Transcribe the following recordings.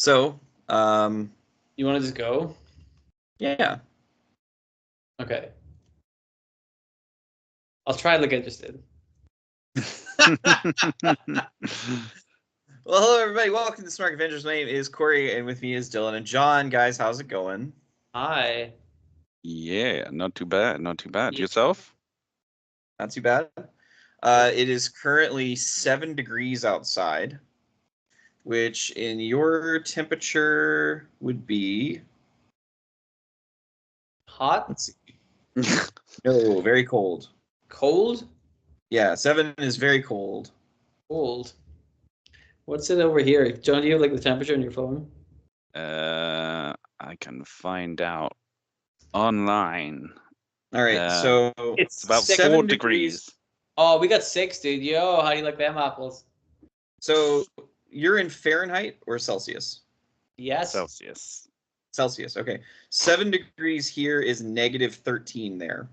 So, You want to just go? yeah. Okay. I'll try to look interested. Well, hello everybody. Welcome to Smark Avengers. My name is Corey, and with me is Dylan and John. Guys, how's it going? Hi. Yeah, not too bad. Not too bad. Yeah. Yourself? Not too bad. It is currently 7 degrees outside, which in your temperature would be Hot? let's see. No, very cold. Cold? Yeah, 7 is very cold. Cold. What's it over here? John, do you have like the temperature on your phone? I can find out online. All right, so It's about 7 4 degrees. Oh, we got 6, dude. Yo, how do you like them apples? So you're in Fahrenheit or Celsius? Yes. Celsius. Celsius, okay. 7 degrees here is negative 13 there.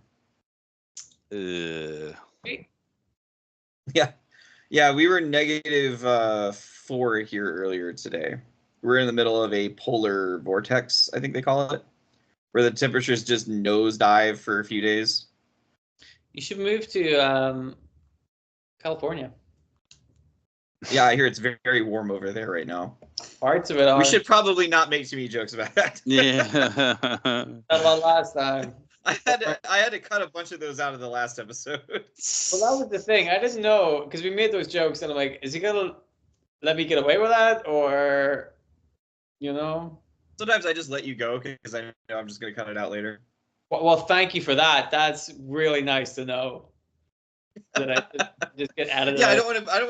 Yeah, we were negative 4 here earlier today. We're in the middle of a polar vortex, I think they call it, where the temperatures just nosedive for a few days. You should move to California. Yeah, I hear it's very, very warm over there right now. Parts of it are. We should probably not make too many jokes about that. Yeah. About last time. I had to cut a bunch of those out of the last episode. Well, that was the thing. I didn't know because we made those jokes, and I'm like, is he gonna let me get away with that, or, you know? Sometimes I just let you go because I know I'm just gonna cut it out later. Well, thank you for that. That's really nice to know. That I just get out of Yeah, that. I don't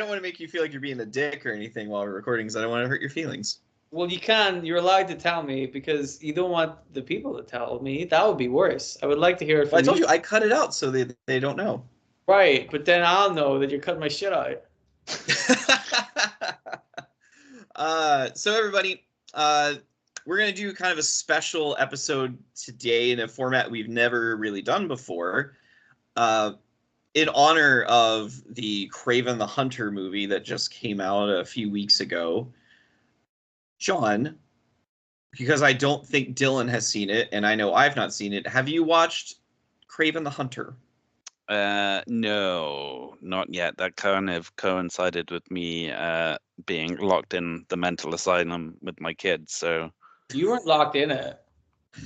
want to make you feel like you're being a dick or anything while we're recording, because I don't want to hurt your feelings. Well, you're allowed to tell me because you don't want the people to tell me. That would be worse. I would like to hear it from Well, I told you I cut it out so they don't know. Right, but then I'll know that you're cutting my shit out. So everybody, we're going to do kind of a special episode today in a format we've never really done before, in honor of the Kraven the Hunter movie that just came out a few weeks ago. John, because I don't think Dylan has seen it, and I know I've not seen it, have you watched Kraven the Hunter? No, not yet. That kind of coincided with me being locked in the mental asylum with my kids. So You weren't locked in it.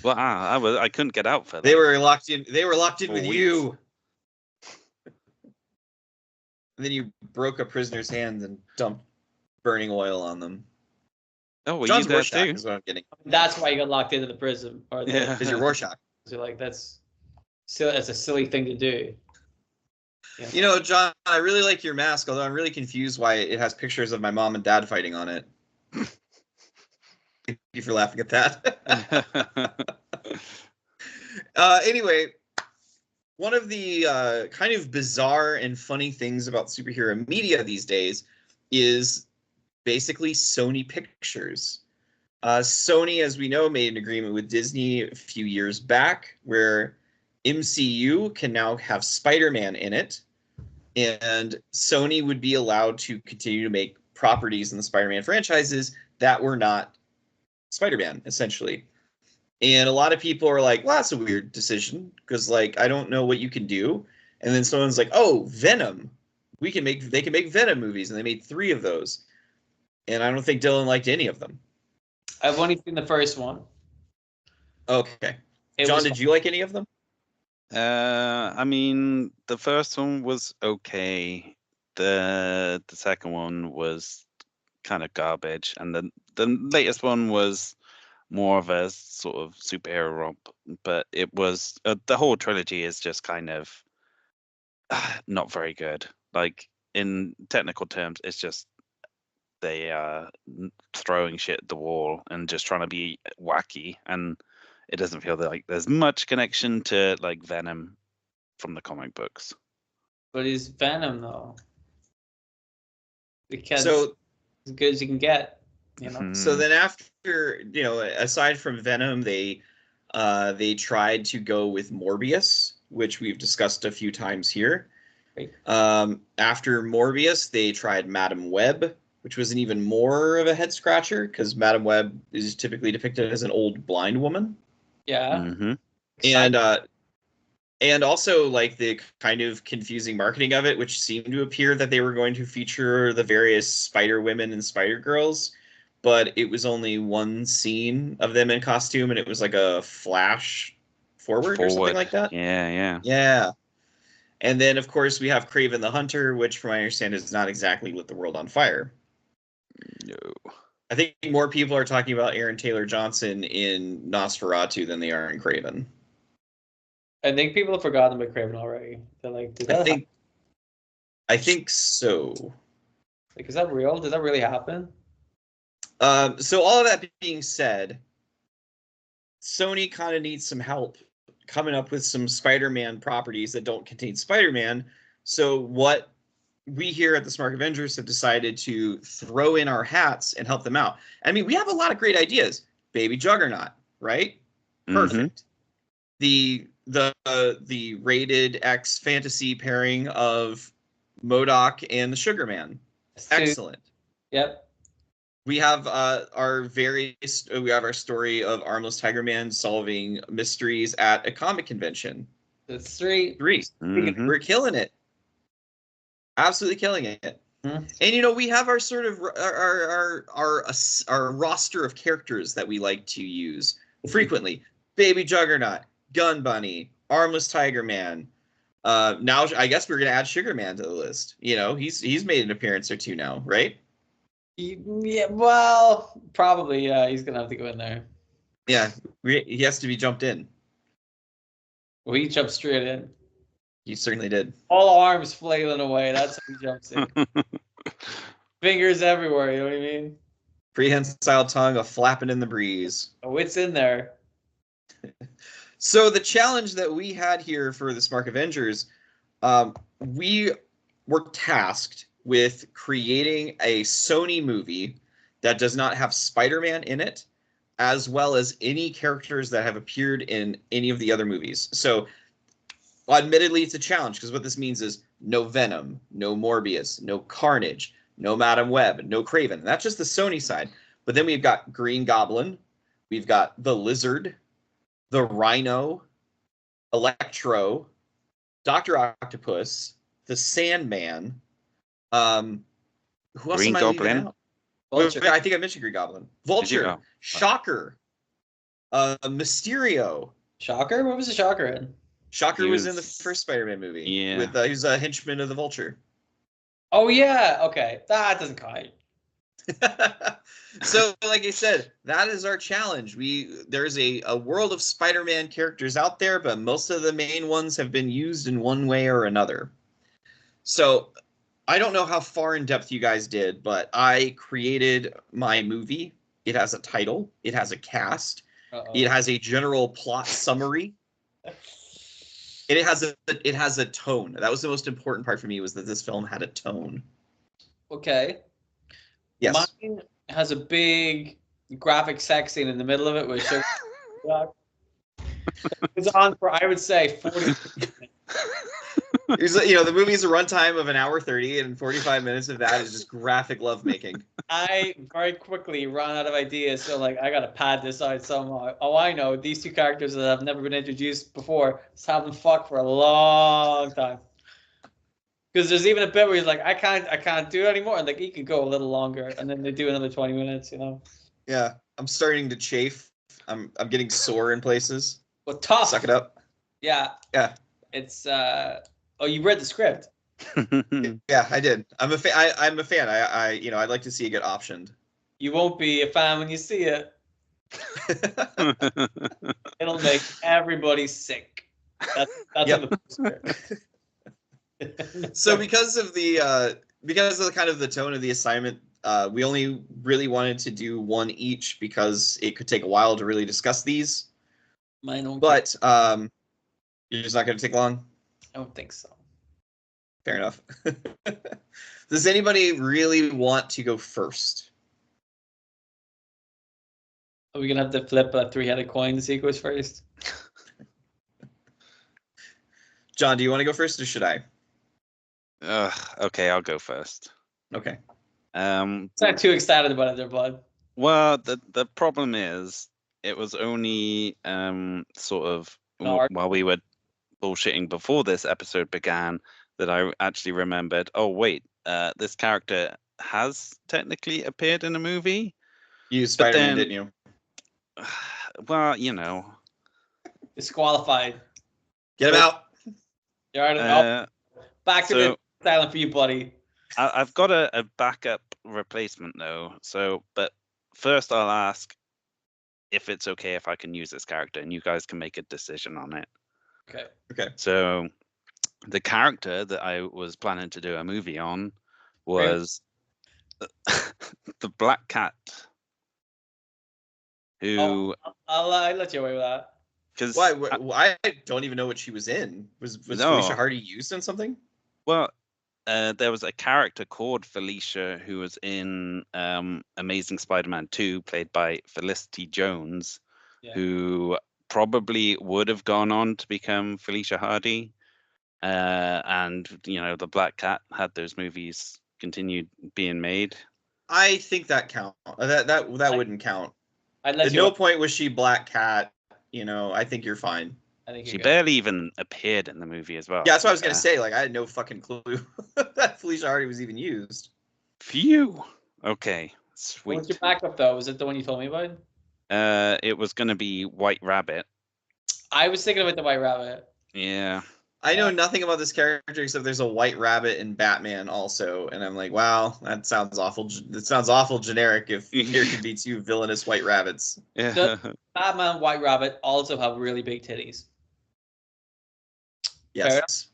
well, I couldn't get out for that. They were locked in. They were locked in 4 with weeks. you. And then you broke a prisoner's hands and dumped burning oil on them. Oh, were John's you there Rorschach too? is what I'm getting. That's why you got locked into the prison. Or Yeah. Because you're Rorschach. So like that's a silly thing to do. Yeah. You know, John, I really like your mask, although I'm really confused why it has pictures of my mom and dad fighting on it. Thank you for laughing at that. Anyway, one of the kind of bizarre and funny things about superhero media these days is basically Sony Pictures. Sony, as we know, made an agreement with Disney a few years back where MCU can now have Spider-Man in it, and Sony would be allowed to continue to make properties in the Spider-Man franchises that were not Spider-Man, essentially. And a lot of people are like, well, that's a weird decision, because, like, I don't know what you can do. And then someone's like, oh, Venom. They can make Venom movies, and they made 3 of those. And I don't think Dylan liked any of them. I've only seen the first one. Okay. John, did you like any of them? I mean, the first one was okay. The second one was kind of garbage, and the latest one was more of a sort of superhero romp. But it was the whole trilogy is just kind of not very good. Like, in technical terms, it's just they are throwing shit at the wall and just trying to be wacky, and it doesn't feel like there's much connection to like Venom from the comic books. But he's Venom though. Because So as good as you can get, you know. So then after, you know, aside from Venom, they tried to go with Morbius, which we've discussed a few times here. Right. After Morbius, they tried Madam Web, which was an even more of a head scratcher because Madam Web is typically depicted as an old blind woman. Yeah. Mm-hmm. And also like the kind of confusing marketing of it, which seemed to appear that they were going to feature the various Spider Women and Spider Girls, but it was only one scene of them in costume, and it was like a flash forward or something like that. Yeah. Yeah. And then, of course, we have Kraven the Hunter, which, from my understanding, does not exactly lit the world on fire. No. I think more people are talking about Aaron Taylor Johnson in Nosferatu than they are in Kraven. I think people have forgotten about Kraven already. They're like, did that I think so. like, is that real? Did that really happen? So all of that being said, Sony kind of needs some help coming up with some Spider-Man properties that don't contain Spider-Man. So what we here at the Smark Avengers have decided to throw in our hats and help them out. I mean, we have a lot of great ideas. Baby Juggernaut, right? Perfect. The rated X fantasy pairing of MODOK and the Sugar Man. Excellent. Yep. We have our story of Armless Tiger Man solving mysteries at a comic convention. That's three. Mm-hmm. We're killing it. Absolutely killing it. Mm-hmm. And we have our sort of our roster of characters that we like to use frequently. Baby Juggernaut, Gun Bunny, Armless Tiger Man. Now I guess we're gonna add Sugar Man to the list. He's made an appearance or two now, right? Yeah, well, probably. Yeah, he's gonna have to go in there. Yeah, he has to be jumped in. Well, he jumped straight in. He certainly did. All arms flailing away. That's how he jumps in. Fingers everywhere. You know what I mean? Prehensile tongue a flapping in the breeze. Oh, it's in there. So the challenge that we had here for the Smark Avengers, we were tasked with creating a Sony movie that does not have Spider-Man in it, as well as any characters that have appeared in any of the other movies. So admittedly, it's a challenge because what this means is no Venom, no Morbius, no Carnage, no Madam Web, no Kraven. That's just the Sony side. But then we've got Green Goblin, we've got the Lizard, the Rhino, Electro, Dr. Octopus, the Sandman. Who else Green am I Goblin? leaving out? Vulture. I think I mentioned Green Goblin. Vulture, Oh. Shocker, Mysterio. Shocker? What was the Shocker in? Shocker He was in the was- first Spider-Man movie. Yeah. With he was a henchman of the Vulture. Oh yeah. Okay, that doesn't count. So, like I said, that is our challenge. There's a world of Spider-Man characters out there, but most of the main ones have been used in one way or another. So, I don't know how far in depth you guys did, but I created my movie. It has a title. It has a cast. Uh-oh. It has a general plot summary. And it has a tone. That was the most important part for me, was that this film had a tone. Okay. Yes. Mine has a big graphic sex scene in the middle of it with Sugar. It's on for, I would say, 40 minutes. The movie's a runtime of 1:30, and 45 minutes of that is just graphic lovemaking. I very quickly run out of ideas, so I gotta pad this out somehow. Oh, I know, these two characters that have never been introduced before, just have them fuck for a long time. Because there's even a bit where he's like, I can't do it anymore, and he could go a little longer, and then they do another 20 minutes, Yeah, I'm starting to chafe. I'm getting sore in places. Well, tough. Suck it up. Yeah. Yeah. It's oh, you read the script. Yeah, I did. I'm a fan. I'm a fan. I'd like to see it get optioned. You won't be a fan when you see it. It'll make everybody sick. That's Yep. in the script. So because of the kind of the tone of the assignment, we only really wanted to do one each because it could take a while to really discuss these. Mine don't. But you're just not going to take long. I don't think so. Fair enough. Does anybody really want to go first? Are we gonna have to flip a three-headed coin to see who goes first? John, do you want to go first, or should I? Okay, I'll go first. Okay. Not too excited about it there, bud. Well, the problem is it was only sort of while we were bullshitting before this episode began that I actually remembered, oh wait, this character has technically appeared in a movie. You used Spider-Man, didn't you? Well, you know. Disqualified. Get him out. You're out. Back to the silent for you, buddy. I've got a backup replacement though. So, but first I'll ask if it's okay if I can use this character, and you guys can make a decision on it. Okay. Okay. So, the character that I was planning to do a movie on was the Black Cat. Who? I'll let you away with that. Because I don't even know what she was in. Was Felicia Hardy used in something? Well, there was a character called Felicia who was in Amazing Spider-Man 2, played by Felicity Jones, who probably would have gone on to become Felicia Hardy. And, you know, the Black Cat had those movies continued being made. I think that count. That wouldn't count. At no point was she Black Cat. You know, I think you're fine. I think she barely even appeared in the movie as well. Yeah, that's what I was gonna say. Like, I had no fucking clue that Felicia Hardy was even used. Phew. Okay, sweet. What's your backup though? Was it the one you told me about? It was gonna be White Rabbit. I was thinking about the White Rabbit. Yeah. I know nothing about this character except there's a White Rabbit in Batman also, and I'm like, wow, that sounds awful. That sounds awful generic. If there could be two villainous White Rabbits. Yeah. Does Batman White Rabbit also have really big titties? Yes.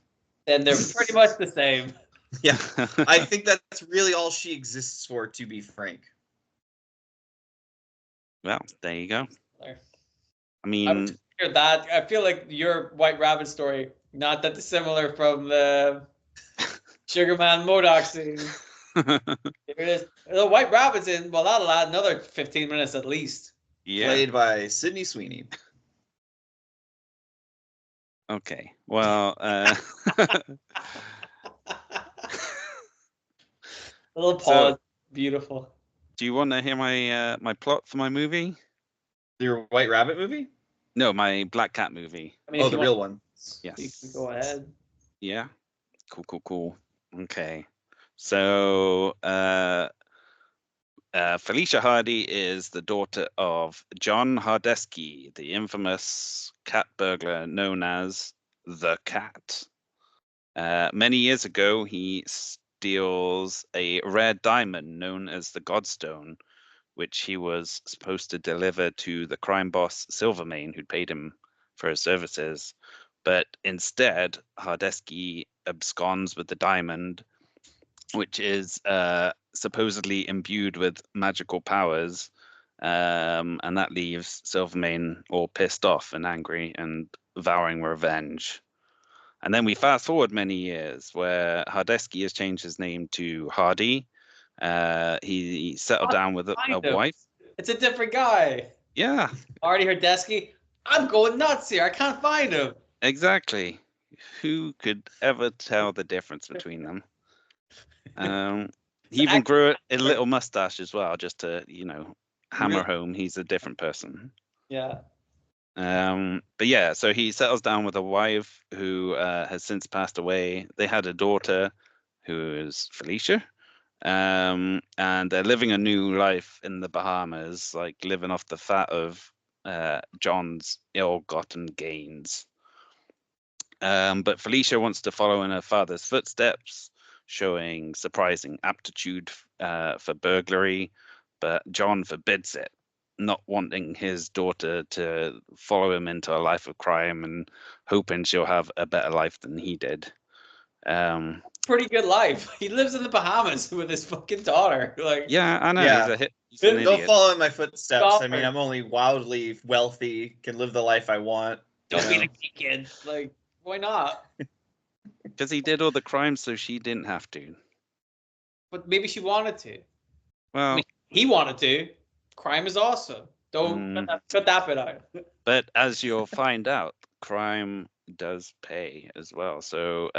Then they're pretty much the same. Yeah, I think that's really all she exists for, to be frank. Well, there you go. There. I mean, I feel like your White Rabbit story not that dissimilar from the Sugarman MODOK scene. Here it is. The White Rabbit's in. Well, that'll add another 15 minutes at least. Yeah. Played by Sydney Sweeney. Okay. Well, a little pause. So, beautiful. Do you want to hear my my plot for my movie? Your White Rabbit movie? No, my Black Cat movie. I mean, the real one. Yes. You can go ahead. Yeah. Cool. Okay. So, Felicia Hardy is the daughter of John Hardesky, the infamous cat burglar known as the Cat. Many years ago, he steals a rare diamond known as the Godstone, which he was supposed to deliver to the crime boss Silvermane, who'd paid him for his services. But instead, Hardesky absconds with the diamond, which is supposedly imbued with magical powers, and that leaves Silvermane all pissed off and angry and vowing revenge. And then we fast forward many years, where Hardesky has changed his name to Hardy. He settled down with a wife. It's a different guy. Yeah. Hardy Hardesky. I'm going nuts here. I can't find him. Exactly. Who could ever tell the difference between them? He even grew a little mustache as well, just to, you know, hammer home he's a different person. Yeah. But yeah, so he settles down with a wife who has since passed away. They had a daughter who is Felicia. And they're living a new life in the Bahamas, like living off the fat of John's ill-gotten gains. But Felicia wants to follow in her father's footsteps, showing surprising aptitude for burglary, but John forbids it, not wanting his daughter to follow him into a life of crime and hoping she'll have a better life than he did. Pretty good life. He lives in the Bahamas with his fucking daughter. Like, yeah, I know. Yeah. He's an Don't idiot. follow in my footsteps. I mean, I'm only wildly wealthy, can live the life I want. Don't be like a kid. Like, why not? Because he did all the crimes, so she didn't have to. But maybe she wanted to. Well, I mean, he wanted to. Crime is awesome. Don't cut that bit out. But as you'll find out, crime does pay as well. So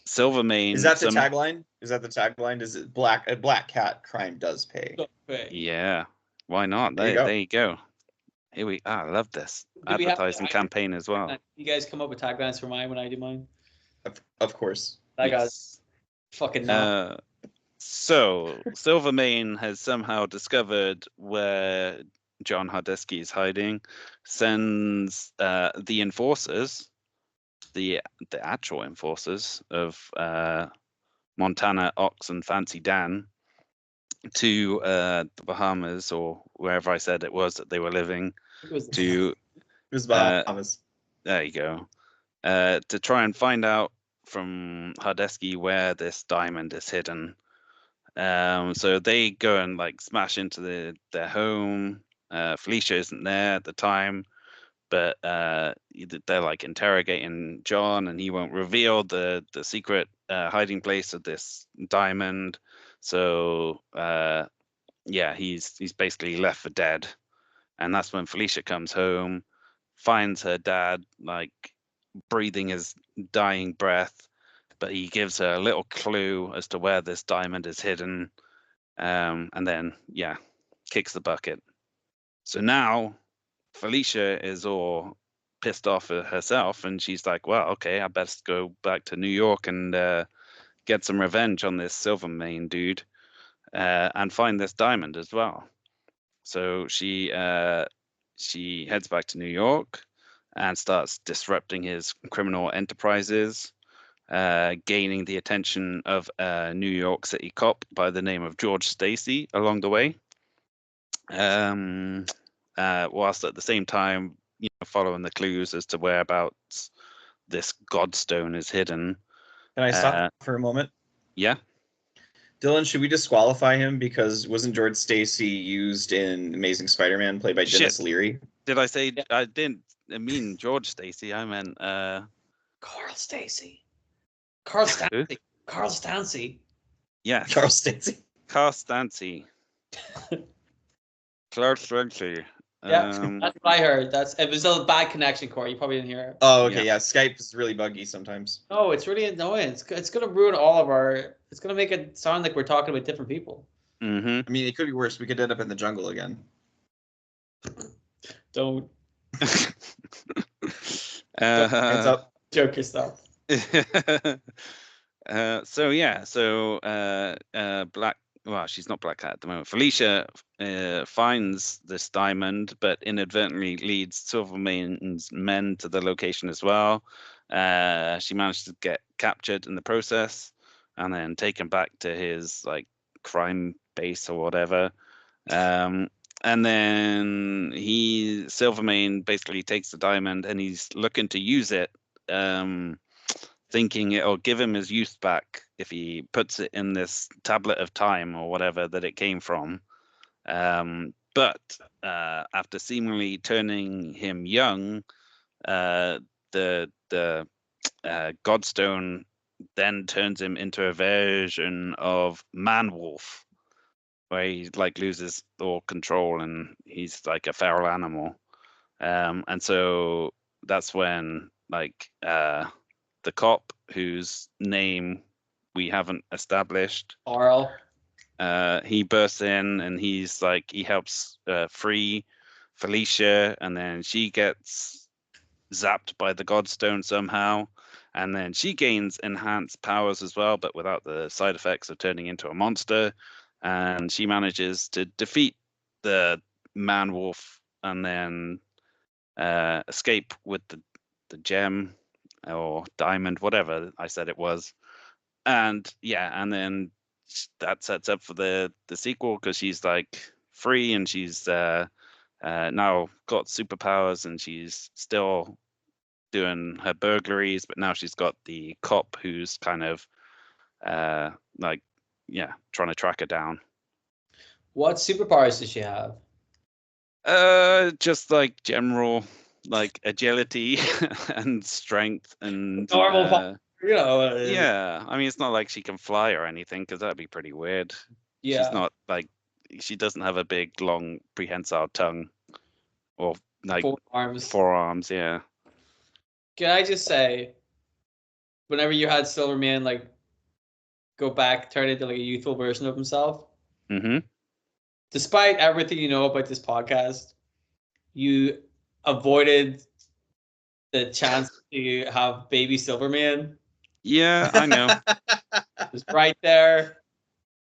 Silvermane. Is that the tagline? Is that the tagline? Is it a black cat crime does pay? Yeah, why not? There you go. Here we I love this advertising campaign as well. You guys come up with taglines for mine when I do mine? Of course. That guy's fucking not. So Silvermane has somehow discovered where John Hardesky is hiding, sends the enforcers, the actual enforcers of Montana, Ox, and Fancy Dan to the Bahamas or wherever I said it was that they were living. It was Bahamas. There you go. To try and find out from Hardesky where this diamond is hidden. So they go and like smash into their home. Felicia isn't there at the time, but they're like interrogating John, and he won't reveal the secret hiding place of this diamond. So he's basically left for dead. And that's when Felicia comes home, finds her dad like breathing his dying breath, but he gives her a little clue as to where this diamond is hidden, and then kicks the bucket. So now Felicia is all pissed off at herself, and she's like, well, okay, I best go back to New York and get some revenge on this Silvermane dude, and find this diamond as well. So she heads back to New York and starts disrupting his criminal enterprises, gaining the attention of a New York City cop by the name of George Stacy along the way. Whilst at the same time, following the clues as to whereabouts this Godstone is hidden. Can I stop for a moment? Yeah. Dylan, should we disqualify him because wasn't George Stacy used in Amazing Spider-Man, played by Dennis Leary? Did I say I didn't mean George Stacy? I meant Carl Stacy. Carl Stancy. Carl Stancy. Yes. Carl Stacy. Carl Stancy. Carl Stancy. Yeah, that's what I heard. It was a bad connection, Corey. You probably didn't hear it. Oh, okay, yeah. Skype is really buggy sometimes. No, it's really annoying. It's gonna ruin all of our. It's gonna make it sound like we're talking about different people. Mm-hmm. I mean, it could be worse. We could end up in the jungle again. Don't. Hands up. Joke yourself. Black. Well, she's not Black Cat at the moment. Felicia finds this diamond, but inadvertently leads Silvermane's men to the location as well. She managed to get captured in the process, and then taken back to his like crime base or whatever. And then Silvermane basically takes the diamond, and he's looking to use it, thinking it'll give him his youth back if he puts it in this tablet of time or whatever that it came from. But after seemingly turning him young, the Godstone then turns him into a version of Man-Wolf, where he like loses all control and he's like a feral animal. And so that's when like the cop, whose name we haven't established, Carl, he bursts in, and he helps free Felicia, and then she gets zapped by the Godstone somehow, and then she gains enhanced powers as well, but without the side effects of turning into a monster, and she manages to defeat the Man-Wolf and then escape with the gem or diamond, whatever I said it was. And then that sets up for the sequel, because she's like free, and she's now got superpowers, and she's still doing her burglaries, but now she's got the cop who's kind of trying to track her down. What superpowers does she have? Just like general like agility and strength and normal. Yeah, I mean, it's not like she can fly or anything, because that'd be pretty weird. Yeah. She's not like, she doesn't have a big, long, prehensile tongue or like forearms. Forearms, yeah. Can I just say, whenever you had Silverman like go back, turn into like a youthful version of himself, Mm-hmm. despite everything you know about this podcast, you avoided the chance to have baby Silverman. Yeah, I know. It was right there.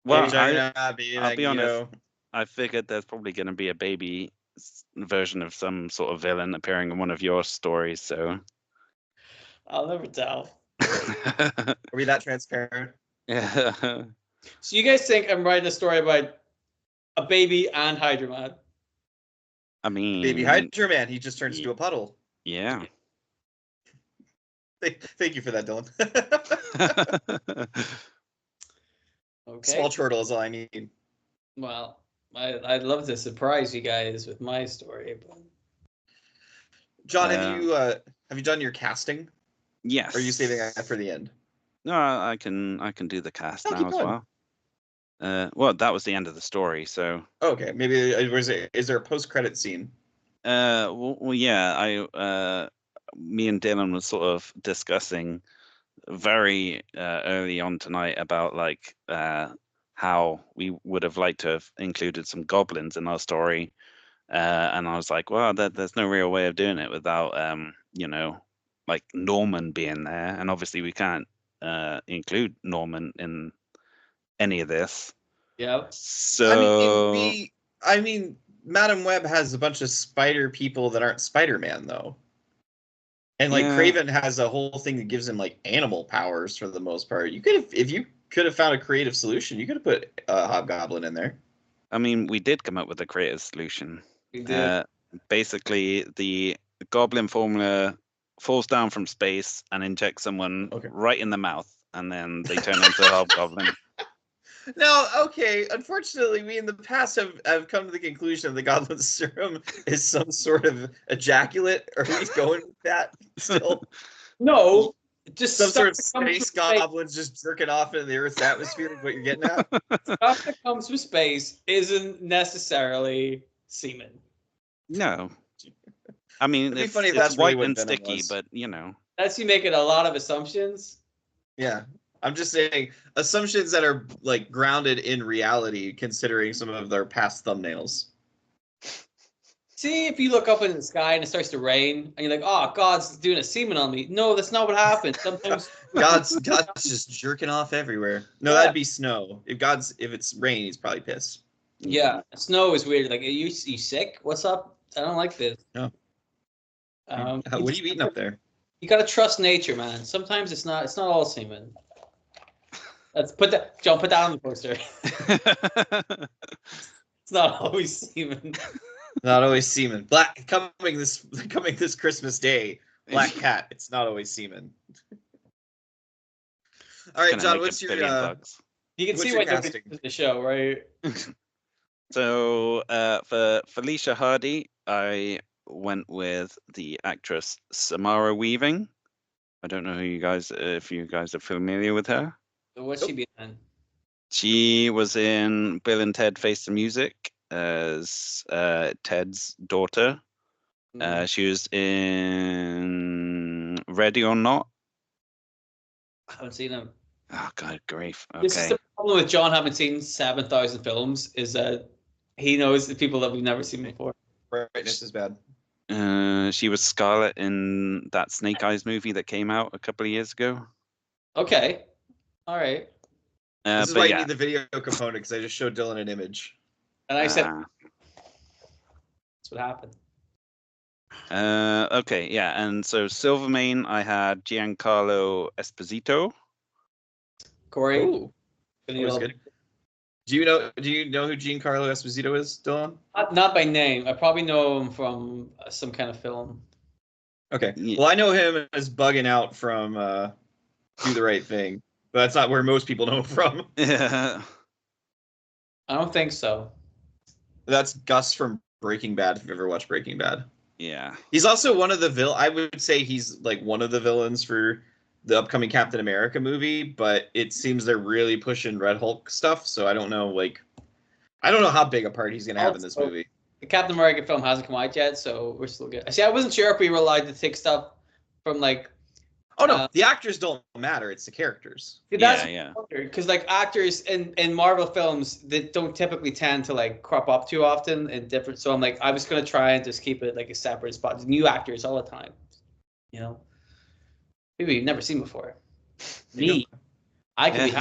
Well, Baby I'll be honest. Magneto. I figured there's probably going to be a baby version of some sort of villain appearing in one of your stories. So I'll never tell. Are we that transparent? yeah. So you guys think I'm writing a story about a baby and Hydra Man? I mean, Baby Hydra Man, he just turns into a puddle. Yeah. Thank you for that, Dylan. Okay. Small chortle is all I need. Well, I'd love to surprise you guys with my story, but John, have you done your casting? Yes. Or are you saving that for the end? No, I can do the cast Oh, now keep as going. well. Well, that was the end of the story, so. Okay, maybe is there a post-credit scene? Well, yeah. Me and Dylan were sort of discussing very early on tonight about like how we would have liked to have included some goblins in our story, and I was like, well, there's no real way of doing it without like Norman being there, and obviously we can't include Norman in any of this. yeah. So I mean, Madam Web has a bunch of spider people that aren't Spider-Man though. And like Yeah. Kraven has a whole thing that gives him like animal powers for the most part. You could have, if you could have found a creative solution, you could have put Hobgoblin in there. I mean, we did come up with a creative solution. We did. Basically, the goblin formula falls down from space and injects someone right in the mouth, and then they turn into a hobgoblin. Now, okay, unfortunately, we in the past have come to the conclusion that the goblin serum is some sort of ejaculate. Are we going with that still? No, just Some sort of stuff that comes space from space. goblins just jerking off into the Earth's atmosphere is what you're getting at? Stuff that comes from space isn't necessarily semen. No. I mean, It'd be it's, funny if it's that's really white what and Venom sticky, was. but you know. That's you making a lot of assumptions. Yeah. I'm just saying assumptions that are like grounded in reality, considering some of their past thumbnails. See, if you look up in the sky and it starts to rain, and you're like, "Oh, God's doing a semen on me." No, that's not what happens. Sometimes God's just jerking off everywhere. No, Yeah. that'd be snow. If it's rain, he's probably pissed. Yeah, snow is weird. Like, are you sick? What's up? I don't like this. No. You What are you eating up there? You gotta trust nature, man. Sometimes it's not all semen. Let's put that. John, put that on the poster. It's not always semen. Not always semen. Black coming this Christmas Day. Black cat. It's not always semen. All right, John. What's your bugs. You can what's see your what casting? the show, right? So for Felicia Hardy, I went with the actress Samara Weaving. I don't know if you guys are familiar with her. So what's she been in? She was in Bill and Ted Face the Music as Ted's daughter. She was in Ready or Not. I haven't seen him. Oh, God, grief. Okay. This is the problem with John having seen 7,000 films, is that he knows the people that we've never seen before. Brightness is bad. She was Scarlet in that Snake Eyes movie that came out a couple of years ago. Okay. All right. This is why you need the video component, because I just showed Dylan an image. And I said, that's what happened. Okay, yeah. And so Silvermane, I had Giancarlo Esposito. Corey? Ooh. That was good. Do you know who Giancarlo Esposito is, Dylan? Not by name. I probably know him from some kind of film. Okay. Well, I know him as bugging out from Do the Right Thing, but that's not where most people know him from. Yeah. I don't think so. That's Gus from Breaking Bad, if you've ever watched Breaking Bad. Yeah. He's also one of the I would say he's like one of the villains for the upcoming Captain America movie, but it seems they're really pushing Red Hulk stuff, so I don't know how big a part he's going to have in this movie. The Captain America film hasn't come out yet, so we're still good. See, I wasn't sure if we were allowed to take stuff from like Oh no, the actors don't matter. It's the characters. That's yeah. Because like actors in Marvel films that don't typically tend to like crop up too often and different. So I'm like, I was gonna try and just keep it like a separate spot. New actors all the time, you know. People you've never seen before. Me, I can be.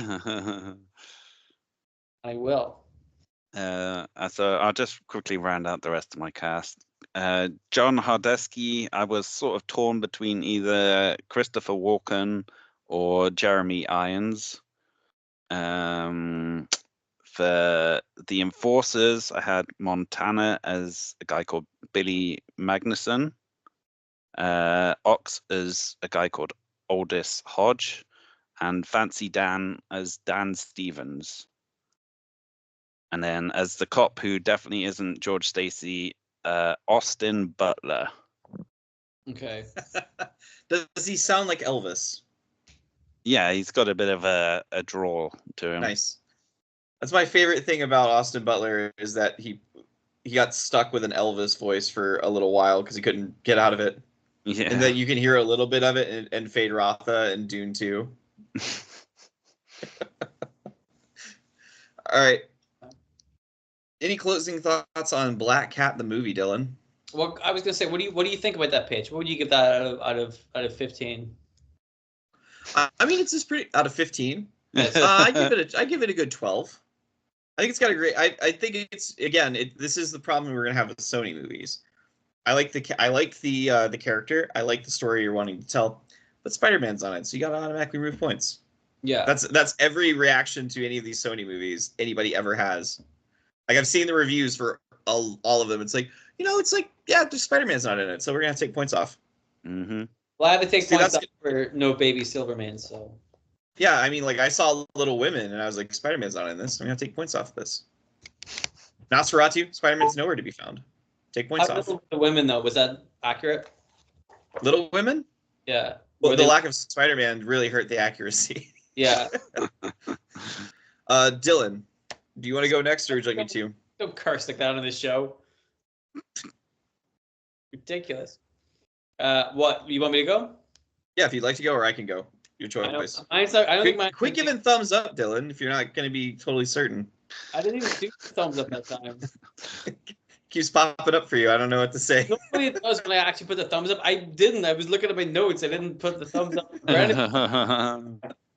I will. So I'll just quickly round out the rest of my cast. John Hardesky, I was sort of torn between either Christopher Walken or Jeremy Irons. For the Enforcers, I had Montana as a guy called Billy Magnuson. Ox as a guy called Aldous Hodge. And Fancy Dan as Dan Stevens. And then as the cop who definitely isn't George Stacy, Austin Butler. Okay. Does he sound like Elvis? Yeah, he's got a bit of a drawl to him. Nice. That's my favorite thing about Austin Butler is that he got stuck with an Elvis voice for a little while because he couldn't get out of it. Yeah. And then you can hear a little bit of it in Fade Rotha and Dune 2. All right. Any closing thoughts on Black Cat the movie, Dylan? Well, I was gonna say, what do you think about that pitch? What would you give that out of 15? I mean, it's just pretty out of 15. I give it a good 12. I think it's got a great. I think it's again. This is the problem we're gonna have with Sony movies. I like the character. I like the story you're wanting to tell, but Spider-Man's on it, so you gotta automatically remove points. Yeah, that's every reaction to any of these Sony movies anybody ever has. Like I've seen the reviews for all of them. It's like, it's like, yeah, just Spider-Man's not in it, so we're gonna have to take points off. Mm-hmm. Well, I have to take points off for no baby Silverman. So yeah, I mean, like I saw Little Women, and I was like, Spider-Man's not in this. I'm gonna take points off this. Nosferatu, Spider-Man's nowhere to be found. Take points off. The women though, was that accurate? Little Women? Yeah. Well, the lack of Spider-Man really hurt the accuracy. Yeah. Dylan, do you want to go next, or would you like me to? Don't curse like that on this show. Ridiculous. What, you want me to go? Yeah, if you'd like to go, or I can go. Your choice. I don't think quit giving thumbs up, Dylan, if you're not going to be totally certain. I didn't even do thumbs up that time. Keeps popping up for you. I don't know what to say. Nobody knows when I actually put the thumbs up. I didn't. I was looking at my notes. I didn't put the thumbs up. I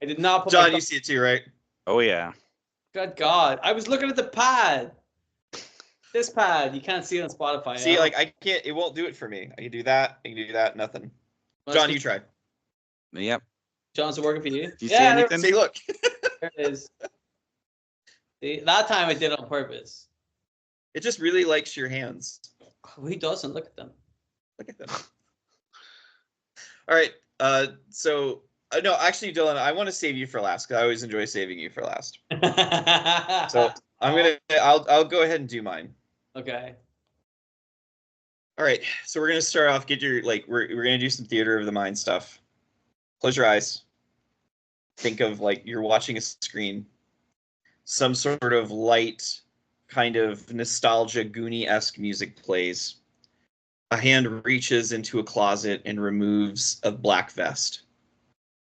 did not put John, you see it too, right? Oh, yeah. Good God. I was looking at the pad. This pad. You can't see it on Spotify. See, like, I can't. It won't do it for me. I can do that. Nothing. John, you try. Yep. John's working for you. Do you see anything? See, look. There it is. See, that time I did it on purpose. It just really likes your hands. Oh, he doesn't. Look at them. Look at them. All right. So, no, actually, Dylan, I want to save you for last because I always enjoy saving you for last. So I'll go ahead and do mine. Okay. All right. So we're gonna start off. We're gonna do some theater of the mind stuff. Close your eyes. Think of like you're watching a screen. Some sort of light, kind of nostalgia, Goonie-esque music plays. A hand reaches into a closet and removes a black vest.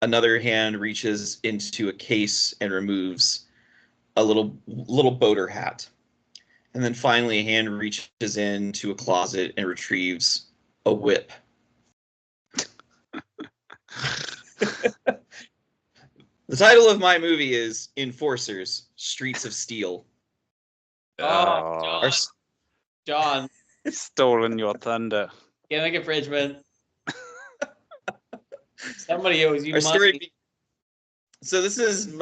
Another hand reaches into a case and removes a little boater hat. And then finally, a hand reaches into a closet and retrieves a whip. The title of my movie is Enforcers, Streets of Steel. Oh, John. Stolen your thunder. Get an infringement. Somebody owes you money. So this is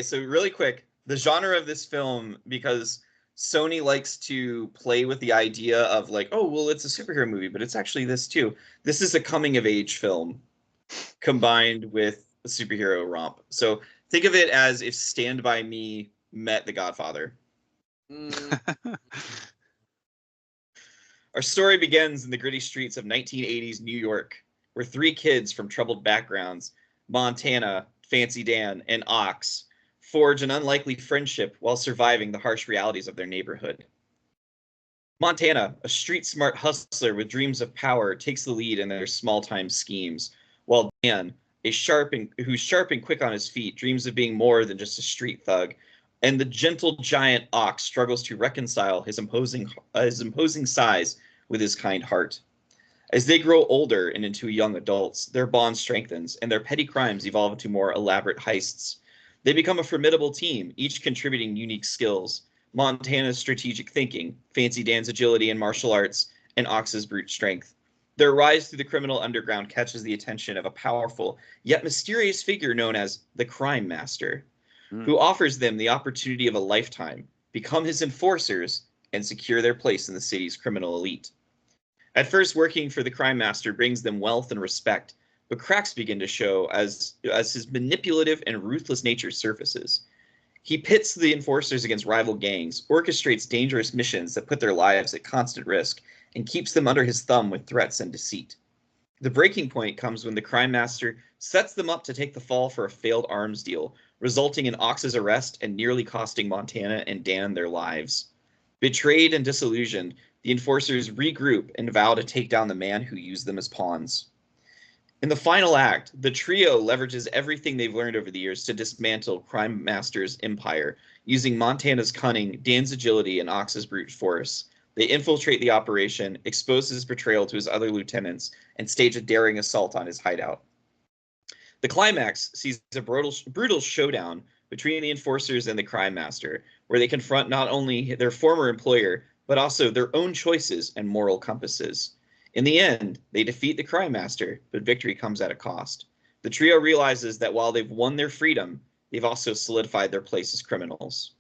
so really quick, the genre of this film, because Sony likes to play with the idea of like, oh, well, it's a superhero movie, but it's actually this too. This is a coming of age film combined with a superhero romp. So think of it as if Stand By Me met The Godfather. Our story begins in the gritty streets of 1980s New York, where three kids from troubled backgrounds, Montana, Fancy Dan, and Ox, forge an unlikely friendship while surviving the harsh realities of their neighborhood. Montana, a street-smart hustler with dreams of power, takes the lead in their small-time schemes, while Dan, who's sharp and quick on his feet, dreams of being more than just a street thug, and the gentle giant Ox struggles to reconcile his imposing size with his kind heart. As they grow older and into young adults, their bond strengthens, and their petty crimes evolve into more elaborate heists. They become a formidable team, each contributing unique skills: Montana's strategic thinking, Fancy Dan's agility and martial arts, and Ox's brute strength. Their rise through the criminal underground catches the attention of a powerful yet mysterious figure known as the Crime Master, who offers them the opportunity of a lifetime, become his enforcers, and secure their place in the city's criminal elite. At first, working for the Crime Master brings them wealth and respect, but cracks begin to show as his manipulative and ruthless nature surfaces. He pits the enforcers against rival gangs, orchestrates dangerous missions that put their lives at constant risk, and keeps them under his thumb with threats and deceit. The breaking point comes when the Crime Master sets them up to take the fall for a failed arms deal, resulting in Ox's arrest and nearly costing Montana and Dan their lives. Betrayed and disillusioned, the enforcers regroup and vow to take down the man who used them as pawns. In the final act, the trio leverages everything they've learned over the years to dismantle Crime Master's empire, using Montana's cunning, Dan's agility, and Ox's brute force. They infiltrate the operation, expose his betrayal to his other lieutenants, and stage a daring assault on his hideout. The climax sees a brutal showdown between the enforcers and the Crime Master, where they confront not only their former employer, but also their own choices and moral compasses. In the end, they defeat the Crime Master, but victory comes at a cost. The trio realizes that while they've won their freedom, they've also solidified their place as criminals.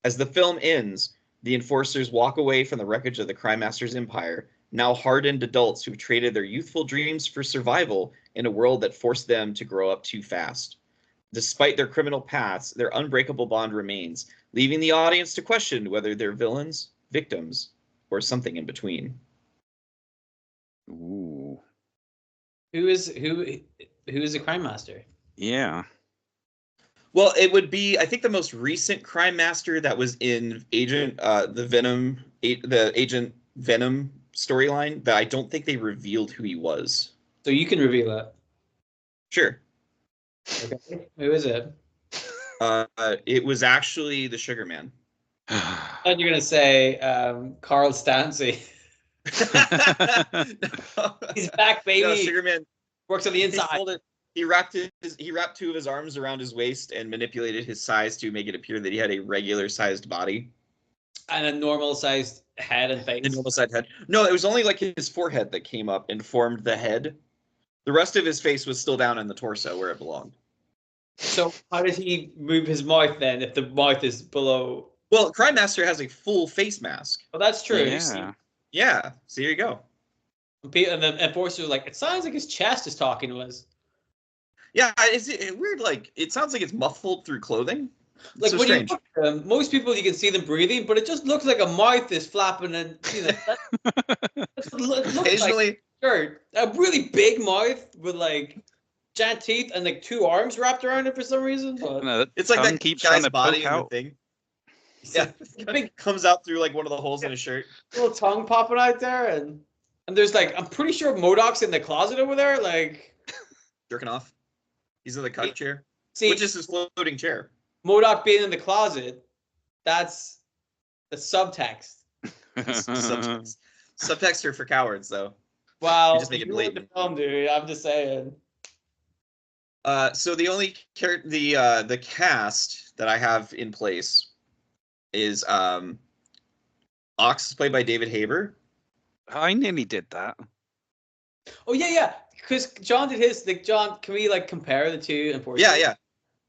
As the film ends, the enforcers walk away from the wreckage of the Crime Master's empire, now hardened adults who've traded their youthful dreams for survival in a world that forced them to grow up too fast. Despite their criminal paths, their unbreakable bond remains, leaving the audience to question whether they're villains, victims, or something in between. Ooh. Who is the Crime Master? Yeah. Well, it would be, I think, the most recent Crime Master that was in Agent Venom storyline that I don't think they revealed who he was. So you can reveal that. Sure. Okay. Who is it? It was actually the Sugar Man. I thought you were gonna say Carl Stancy. No. He's back, baby. No, Sugar Man Works on the inside. He wrapped two of his arms around his waist and manipulated his size to make it appear that he had a regular-sized body And a normal-sized head and face. A normal-sized head. No, it was only like his forehead that came up and formed the head. The rest of his face was still down in the torso where it belonged. So how does he move his mouth then if the mouth is below? Well, Crime Master has a full face mask. Oh, that's true. Yeah. Yeah, so here you go. And the enforcer was like, it sounds like his chest is talking to us. Yeah, it's weird. Like, it sounds like it's muffled through clothing. Like so when strange. you look at them, most people you can see them breathing, but it just looks like a mouth is flapping and it looks Occasionally, like shirt. A really big mouth with like giant teeth and like two arms wrapped around it for some reason. But No, it's like that keeps trying guy's to body poke in the out. thing. Yeah, big comes out through like one of the holes in his shirt. little tongue popping out there, and there's like I'm pretty sure MODOK's in the closet over there. Like Jerking off. He's in the cuck chair, see, which is his floating chair. MODOK being in the closet, that's the subtext. Subtext are for cowards, though. Wow, You just make it you like the blatant. film, dude. I'm just saying. So the only the cast that I have in place is Ox is played by David Haber. I nearly did that. Oh yeah. Because John did his. Like John, can we like compare the two? Unfortunately? Yeah.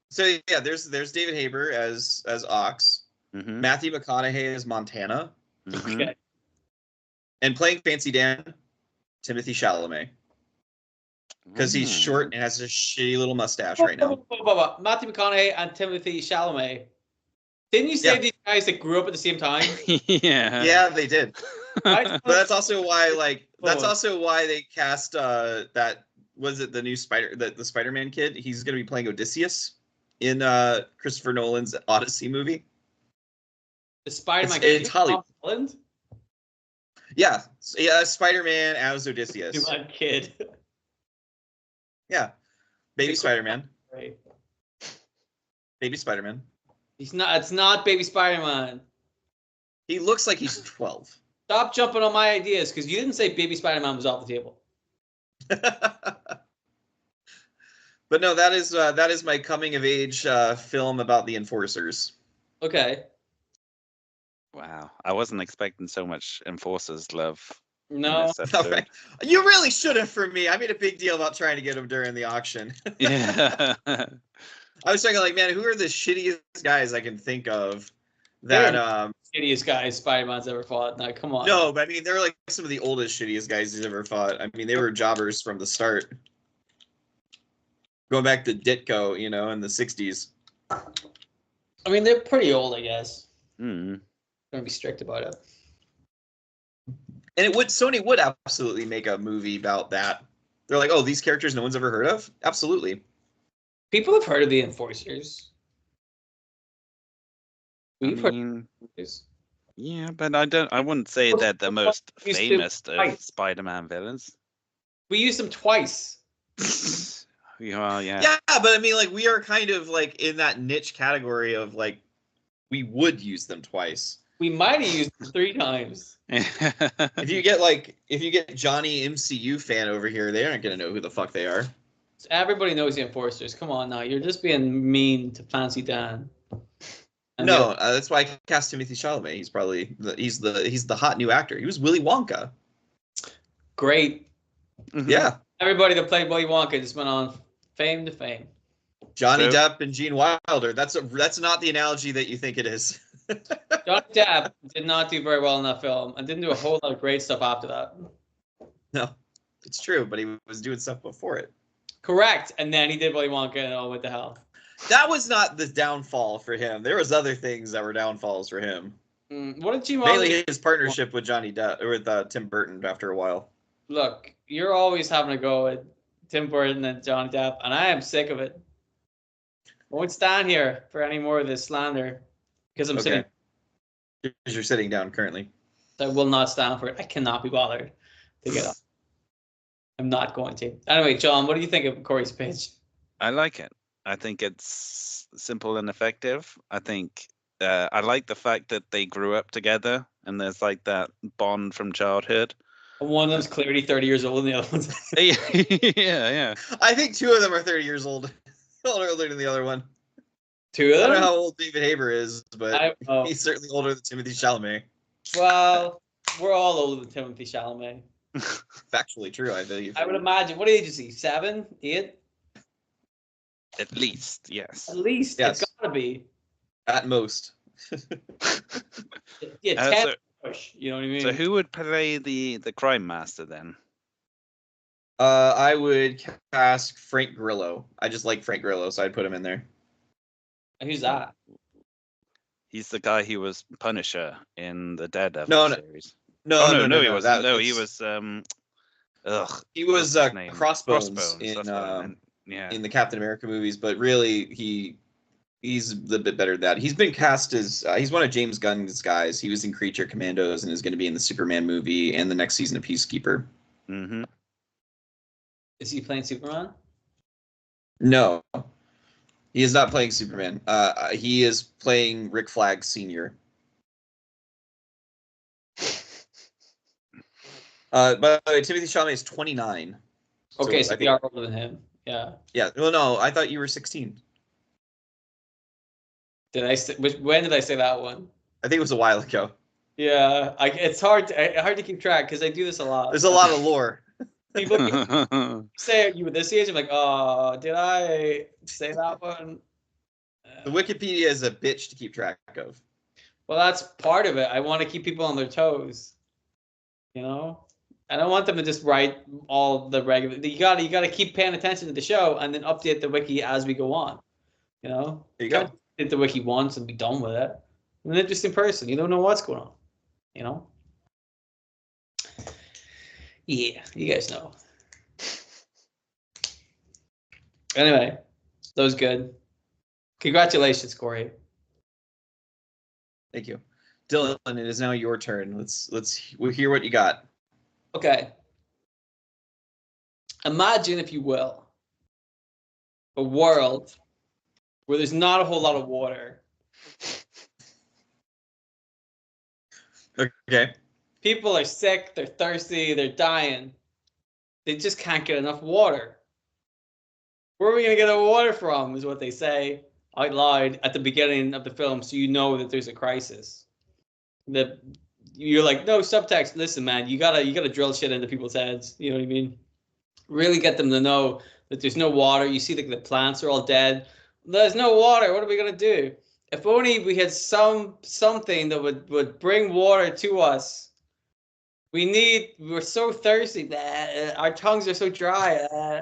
So yeah, there's David Haber as Ox, Mm-hmm. Matthew McConaughey as Montana, Mm-hmm. Okay. and playing Fancy Dan, Timothy Chalamet, because he's short and has a shitty little mustache right now. Matthew McConaughey and Timothy Chalamet. Didn't you say Yeah. these guys that grew up at the same time? Yeah. Yeah, they did. Right? But that's also why they cast that was it the new the Spider-Man kid. He's going to be playing Odysseus in Christopher Nolan's Odyssey movie. The Spider-Man It's Hollywood. Tom Holland? Yeah, Spider-Man as Odysseus. New kid. Yeah, Baby Spider-Man. Right. Baby Spider-Man. He's not. It's not Baby Spider-Man. He looks like he's 12. Stop jumping on my ideas because you didn't say Baby Spider-Man was off the table. But no, that is my coming of age film about the Enforcers. Okay. Wow, I wasn't expecting so much Enforcers love in No. this episode. You really should have for me. I made a big deal about trying to get him during the auction. Yeah. I was thinking, like, man, who are the shittiest guys I can think of that Shittiest guys Spider-Man's ever fought. Now, come on. No, but I mean, they're like some of the oldest shittiest guys he's ever fought. I mean, they were jobbers from the start. Going back to Ditko, you know, in the 60s. I mean, they're pretty old, I guess. Mm. Gonna be strict about it. And Sony would absolutely make a movie about that. They're like, oh, these characters no one's ever heard of? Absolutely. People have heard of the Enforcers. We've heard mean, of this. yeah, but I wouldn't say they're the most famous of Spider-Man villains. We used them twice. Well, yeah. Yeah, but I mean, like, we are kind of like in that niche category of like, we would use them twice. We might have used them 3 times. If you get Johnny MCU fan over here, they aren't gonna know who the fuck they are. Everybody knows the Enforcers. Come on now, you're just being mean to Fancy Dan. And No, that's why I cast Timothy Chalamet. He's probably he's the hot new actor. He was Willy Wonka. Great. Yeah, Everybody that played Willy Wonka just went on fame to fame. Johnny Depp and Gene Wilder. That's not the analogy that you think it is. Johnny Depp did not do very well in that film and didn't do a whole lot of great stuff after that. No, it's true, but he was doing stuff before it. Correct. And then he did Willy Wonka and oh, what the hell. That was not the downfall for him. There was other things that were downfalls for him. What did Gene Wilder Mainly his partnership with Johnny Depp or with Tim Burton after a while. Look, you're always having to go with Tim Burton and Johnny Depp, and I am sick of it. I won't stand here for any more of this slander because I'm sitting. Because you're sitting down currently. I will not stand for it. I cannot be bothered to get up. I'm not going to. Anyway, John, what do you think of Corey's pitch? I like it. I think it's simple and effective. I think I like the fact that they grew up together and there's like that bond from childhood. One of them's clearly 30 years old and the other one's... yeah. I think 2 of them are 30 years old. Older than the other one. 2 of them? I don't know how old David Haber is, but he's certainly older than Timothy Chalamet. Well, we're all older than Timothy Chalamet. Factually true, I believe. I would imagine. What age is he? 7? 8? At least, yes. At least. Yes. It's gotta be. At most. Yeah, 10 push. You know what I mean? So who would play the crime master then? I would cast Frank Grillo. I just like Frank Grillo, so I'd put him in there. Who's that? He's the guy who was Punisher in the Daredevil series. No, he wasn't. He was. He was Crossbones in in the Captain America movies, but really he's a little bit better than that. He's been cast as he's one of James Gunn's guys. He was in Creature Commandos and is going to be in the Superman movie and the next season of Peacekeeper. Mm-hmm. Is he playing Superman? No, he is not playing Superman. He is playing Rick Flag Sr. By the way, Timothy Chalamet is 29. Okay, so we are older than him. Yeah. Yeah. Well, no, I thought you were 16. Did I say? When did I say that one? I think it was a while ago. Yeah, it's hard to keep track because I do this a lot. There's a lot of lore. People say you at this age, I'm like, oh, did I say that one? The Wikipedia is a bitch to keep track of. Well, that's part of it. I want to keep people on their toes. You know, I don't want them to just write all the regular. You gotta keep paying attention to the show and then update the wiki as we go on. You know, there you go. Hit the wiki once and be done with it. I'm an interesting person. You don't know what's going on. You know. Yeah, you guys know. Anyway, that was good. Congratulations, Corey. Thank you, Dylan. It is now your turn. We'll hear what you got. Okay. Imagine, if you will, a world where there's not a whole lot of water. Okay. People are sick, they're thirsty, they're dying. They just can't get enough water. Where are we going to get our water from, is what they say out loud at the beginning of the film, so you know that there's a crisis. That you're like, no, subtext, listen, man, you gotta drill shit into people's heads. You know what I mean? Really get them to know that there's no water. You see the plants are all dead. There's no water. What are we going to do? If only we had something that would bring water to us. We're so thirsty that our tongues are so dry.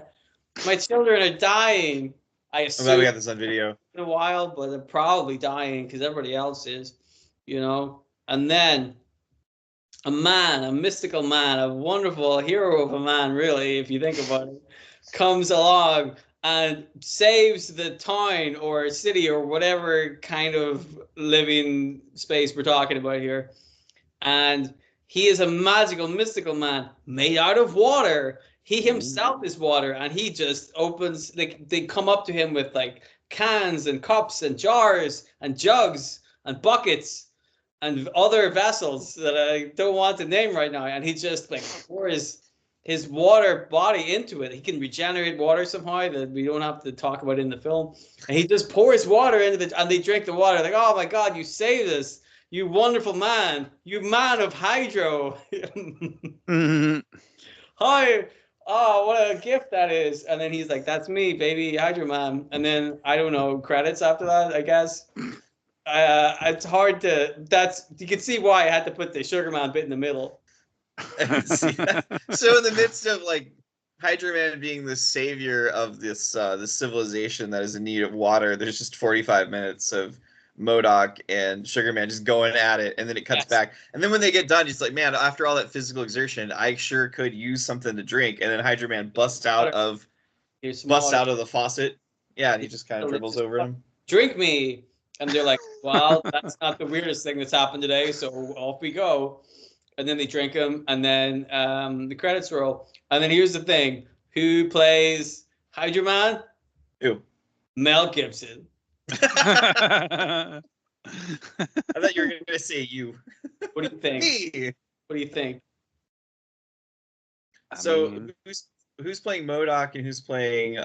My children are dying. I I'm assume glad we got this on video. in a while, but they're probably dying because everybody else is, you know. And then a mystical man, a wonderful hero of a man, really, if you think about it, comes along and saves the town or city or whatever kind of living space we're talking about here. And he is a magical, mystical man made out of water. He himself is water, and he just opens, like, they come up to him with like cans and cups and jars and jugs and buckets and other vessels that I don't want to name right now, and he just like pours his water body into it. He can regenerate water somehow that we don't have to talk about in the film, and he just pours water into it, and they drink the water like, oh my god, you saved us, you wonderful man, you man of hydro. Mhm. Hi. Oh, what a gift that is. And then he's like, that's me, baby, Hydro Man. And then, I don't know, credits after that, I guess. It's hard to, you can see why I had to put the Sugar Man bit in the middle. I can see that. So in the midst of like Hydro Man being the savior of this civilization that is in need of water, there's just 45 minutes of MODOK and Sugar Man just going at it, and then it cuts back. And then when they get done, he's like, man, after all that physical exertion, I sure could use something to drink. And then Hydro Man busts out of the faucet. Yeah, and he just kind of dribbles over him. Drink me. And they're like, well, that's not the weirdest thing that's happened today, so off we go. And then they drink him, and then the credits roll. And then here's the thing. Who plays Hydro Man? Who? Mel Gibson. I thought you were going to say you. What do you think? Me. What do you think? So who's playing MODOK and who's playing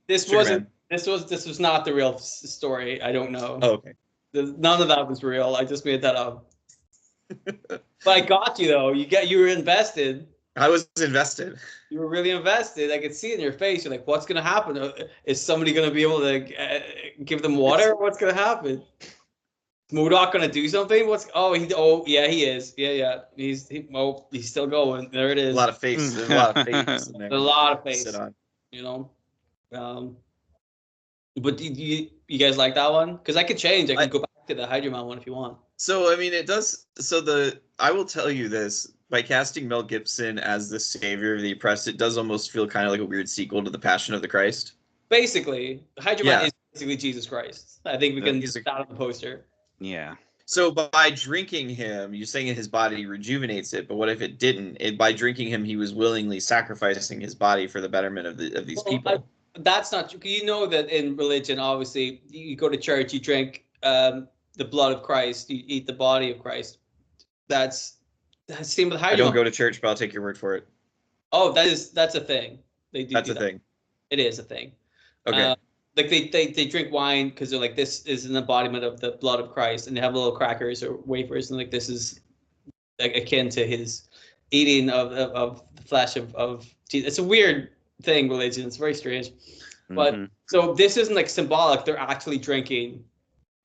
This was not the real story. I don't know. Oh, okay. None of that was real. I just made that up. But I got you though. You were invested. I was invested. You were really invested. I could see it in your face. You're like, what's going to happen? Is somebody going to be able to give them water? What's going to happen? Is MODOK going to do something? Yeah, he is. Yeah. He's still going. There it is. A lot of face. There's a lot of face in there. A lot of face. Sit on. You know. But you guys like that one? Because I could change. I could go back to the Hydro Man one if you want. So I mean, it does. So I will tell you this: by casting Mel Gibson as the savior of the oppressed, it does almost feel kind of like a weird sequel to The Passion of the Christ. Basically, Hydro Man is basically Jesus Christ. I think we can put that on the poster. Yeah. So by drinking him, you're saying his body rejuvenates it, but what if it didn't? By drinking him, he was willingly sacrificing his body for the betterment of these people. That's not true. You know that in religion, obviously, you go to church, you drink the blood of Christ, you eat the body of Christ. That's the same with Hydro. I don't go to church, but I'll take your word for it. Oh, that's a thing. They do. That's a thing. It is a thing. Okay. Like they drink wine because they're like, this is an embodiment of the blood of Christ, and they have little crackers or wafers, and like this is like akin to his eating of the flesh of Jesus. It's a weird thing, religion. It's very strange. But so this isn't like symbolic. They're actually drinking.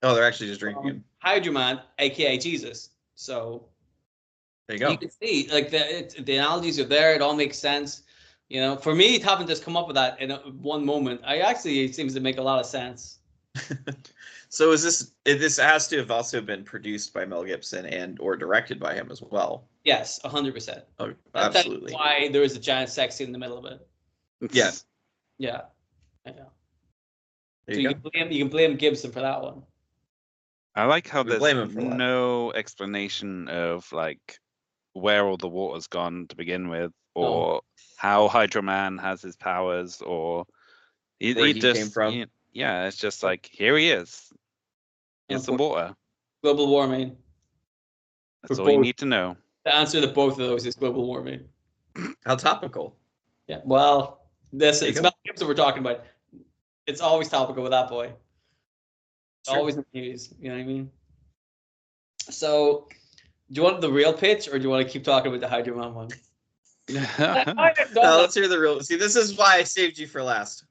Oh, they're actually just drinking Hydro Man, aka Jesus. So there you go. You can see like the analogies are there. It all makes sense. You know, for me, having just come up with that in one moment, it seems to make a lot of sense. So this has to have also been produced by Mel Gibson and or directed by him as well? Yes, 100%. Oh, absolutely. That's why there is a giant sex scene in the middle of it. Yeah. Yeah. I know. There so you can blame Gibson for that one. I like how there's no explanation of like where all the water's gone to begin with, or how Hydro Man has his powers, or where he came from. Yeah, it's just like, here he is. Here's some water. Global warming. That's all you need to know. The answer to both of those is global warming. How topical. Yeah, well, it's Mel Gibson we're talking about. It's always topical with that boy. Sure. Always in the news. You know what I mean? So, do you want the real pitch, or do you want to keep talking about the Hydro Man one? No, let's hear the real. See, this is why I saved you for last.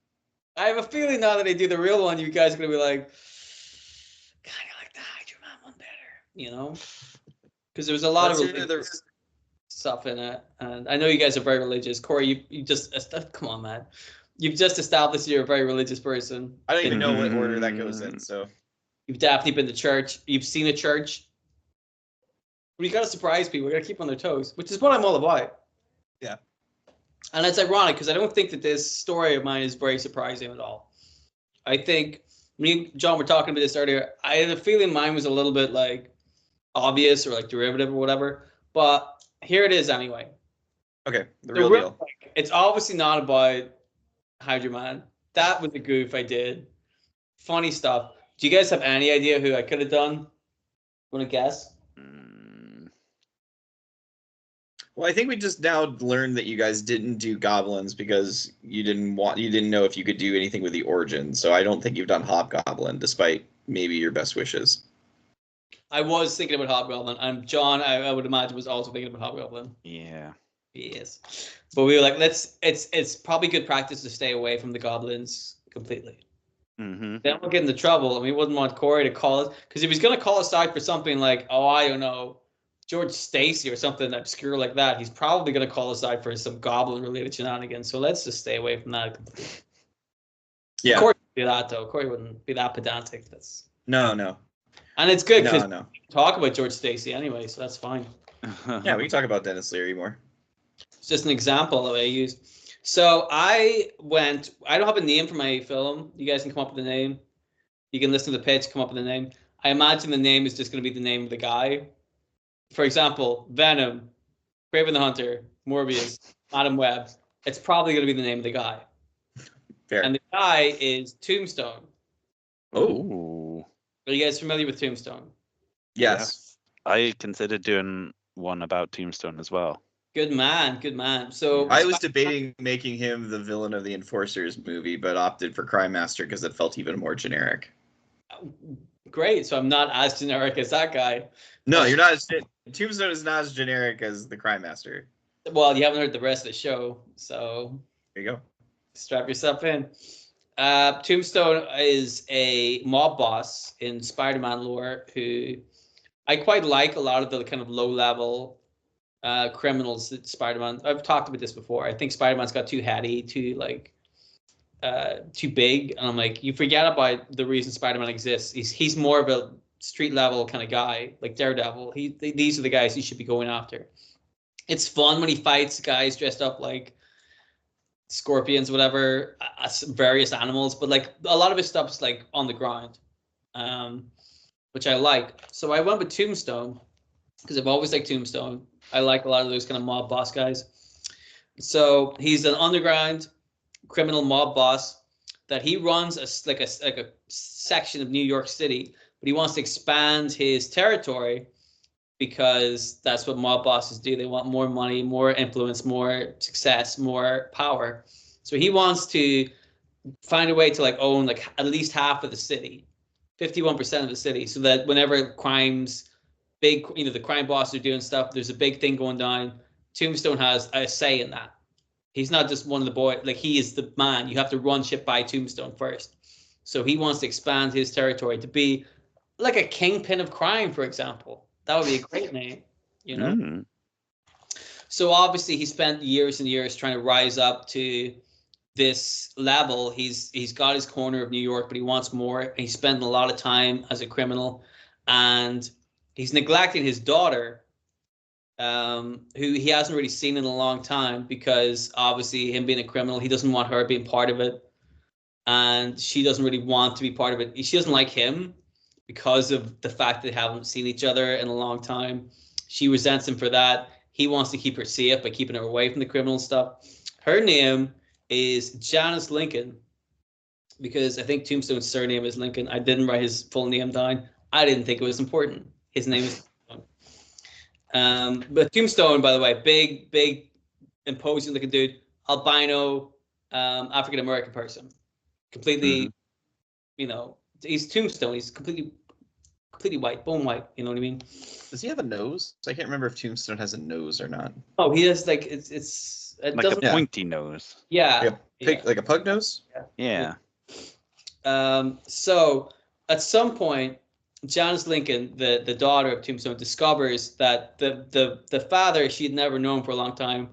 I have a feeling now that I do the real one, you guys are gonna be like, kind of like the Hydro Man one better, you know? Because there's a lot of stuff in it, and I know you guys are very religious. Corey, you just come on, man. You've just established you're a very religious person. I don't even know what order that goes in. So you've definitely been to church. You've seen a church. We got to surprise people. We got to keep them on their toes, which is what I'm all about. Yeah. And it's ironic because I don't think that this story of mine is very surprising at all. I think me and John were talking about this earlier. I had a feeling mine was a little bit like obvious or like derivative or whatever, but here it is anyway. Okay, the real deal. Like, it's obviously not about Hydro Man. That was a goof I did. Funny stuff. Do you guys have any idea who I could have done? Want to guess? Well, I think we just now learned that you guys didn't do goblins because you didn't know if you could do anything with the origin. So I don't think you've done Hobgoblin, despite maybe your best wishes. I was thinking about Hobgoblin, and John, I would imagine, was also thinking about Hobgoblin. Yeah. Yes, but we were like, it's probably good practice to stay away from the goblins completely. Mm-hmm. Then we'll get into trouble, and we wouldn't want Corey to call us, because if he's going to call us out for something like, oh, I don't know, George Stacy or something obscure like that, he's probably going to call us out for some goblin-related shenanigans. So let's just stay away from that completely. Yeah. Corey wouldn't do that, though. Corey wouldn't be that pedantic. No. And it's good because we can talk about George Stacy anyway, so that's fine. Yeah, we can talk about Dennis Leary more. It's just an example that I used. So I don't have a name for my film. You guys can come up with a name. You can listen to the pitch, come up with a name. I imagine the name is just going to be the name of the guy. For example, Venom, Kraven the Hunter, Morbius, Madam Web. It's probably going to be the name of the guy. Fair. And the guy is Tombstone. Oh. Are you guys familiar with Tombstone? Yes. I considered doing one about Tombstone as well. Good man. So I was debating making him the villain of the Enforcers movie, but opted for Crime Master because it felt even more generic. Great. So I'm not as generic as that guy. No, you're not. Tombstone is not as generic as the Crime Master. Well, you haven't heard the rest of the show, so there you go. Strap yourself in. Tombstone is a mob boss in Spider-Man lore who I quite like. A lot of the kind of low-level criminals that Spider-Man. I've talked about this before. I think Spider-Man's got too heady, too big, and I'm like, you forget about the reason Spider-Man exists. He's more of a street level kind of guy, like Daredevil. These are the guys he should be going after. It's fun when he fights guys dressed up like scorpions, whatever, various animals, but like a lot of his stuff's like on the ground, which I like. So I went with Tombstone because I've always liked Tombstone. I like a lot of those kind of mob boss guys. So he's an underground criminal mob boss that he runs a section of New York City, but he wants to expand his territory because that's what mob bosses do. They want more money, more influence, more success, more power. So he wants to find a way to like own like at least half of the city, 51% of the city, so that whenever the crime bosses are doing stuff, there's a big thing going down, Tombstone has a say in that. He's not just one of the boys, like he is the man. You have to run shit by Tombstone first. So he wants to expand his territory to be like a kingpin of crime, for example. That would be a great name, you know? Mm. So obviously he spent years and years trying to rise up to this level. He's got his corner of New York, but he wants more. He's spending a lot of time as a criminal, and he's neglecting his daughter, who he hasn't really seen in a long time, because obviously him being a criminal, he doesn't want her being part of it, and she doesn't really want to be part of it. She doesn't like him because of the fact that they haven't seen each other in a long time. She resents him for that. He wants to keep her safe by keeping her away from the criminal stuff. Her name is Janice Lincoln. because I think Tombstone's surname is Lincoln. I didn't write his full name down. I didn't think it was important. His name is Tombstone. But Tombstone, by the way, big, imposing looking dude, albino, African American person, completely, you know, he's Tombstone. He's completely white, bone white. You know what I mean? Does he have a nose? I can't remember if Tombstone has a nose or not. Oh, he has like it like a doesn't. pointy nose. Yeah, Like a pug nose. Yeah. So at some point, Janice Lincoln, the daughter of Tombstone, discovers that the father she'd never known for a long time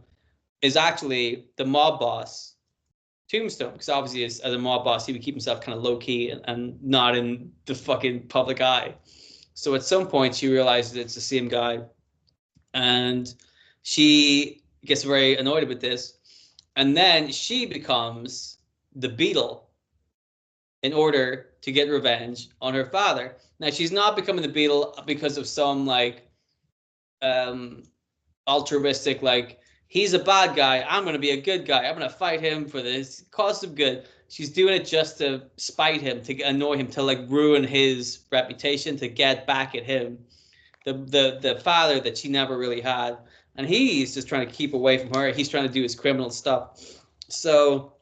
is actually the mob boss, Tombstone. Because obviously, as a mob boss, he would keep himself kind of low key and not in the fucking public eye. So at some point, she realizes it's the same guy, and she gets very annoyed with this, and then she becomes the Beetle in order to get revenge on her father. Now, she's not becoming the Beetle because of some like altruistic, like, he's a bad guy, I'm going to be a good guy, I'm going to fight him for the cause of good. She's doing it just to spite him, to annoy him, to like ruin his reputation, to get back at him, the father that she never really had. And he's just trying to keep away from her. He's trying to do his criminal stuff. So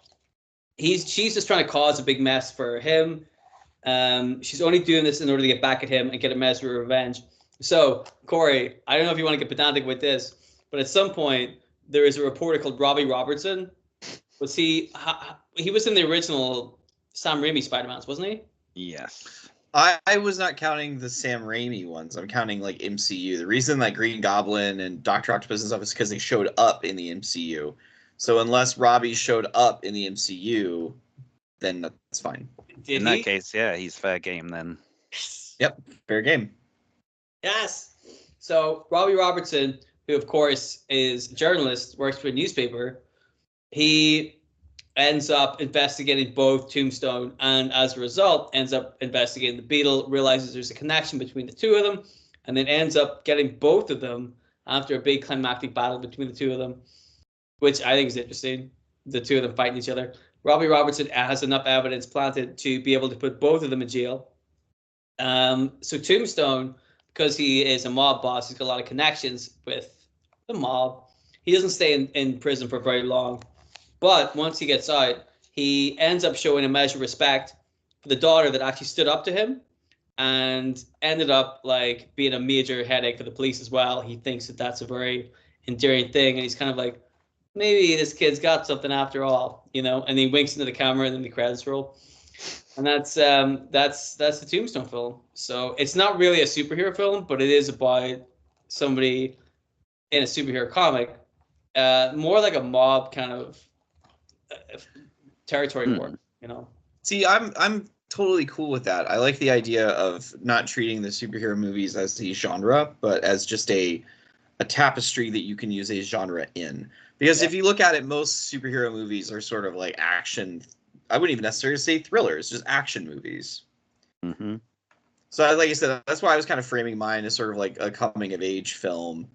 she's just trying to cause a big mess for him. She's only doing this in order to get back at him and get a measure of revenge. So, Corey, I don't know if you want to get pedantic with this, but at some point there is a reporter called Robbie Robertson. Was he was in the original Sam Raimi Spider-Mans, wasn't he? Yes. I was not counting the Sam Raimi ones. I'm counting like MCU. The reason that Green Goblin and Doctor Octopus and stuff is because they showed up in the MCU. So unless Robbie showed up in the MCU, then that's fine. In that case, yeah, he's fair game then. Yep, fair game. Yes. So Robbie Robertson, who of course is a journalist, works for a newspaper, he ends up investigating both Tombstone and as a result ends up investigating the Beetle, realizes there's a connection between the two of them, and then ends up getting both of them after a big climactic battle between the two of them, which I think is interesting. The two of them fighting each other. Robbie Robertson has enough evidence planted to be able to put both of them in jail. So Tombstone, because he is a mob boss, he's got a lot of connections with the mob. He doesn't stay in prison for very long. But once he gets out, he ends up showing a measure of respect for the daughter that actually stood up to him and ended up like being a major headache for the police as well. He thinks that that's a very endearing thing. And he's kind of like, maybe this kid's got something after all, you know, and he winks into the camera and then the credits roll. And that's the Tombstone film. So it's not really a superhero film, but it is about somebody in a superhero comic, more like a mob kind of territory war, you know. See, I'm totally cool with that. I like the idea of not treating the superhero movies as a genre, but as just a tapestry that you can use a genre in. Because if you look at it, most superhero movies are sort of like action. I wouldn't even necessarily say thrillers, just action movies. Mm-hmm. So, like I said, that's why I was kind of framing mine as sort of like a coming of age film.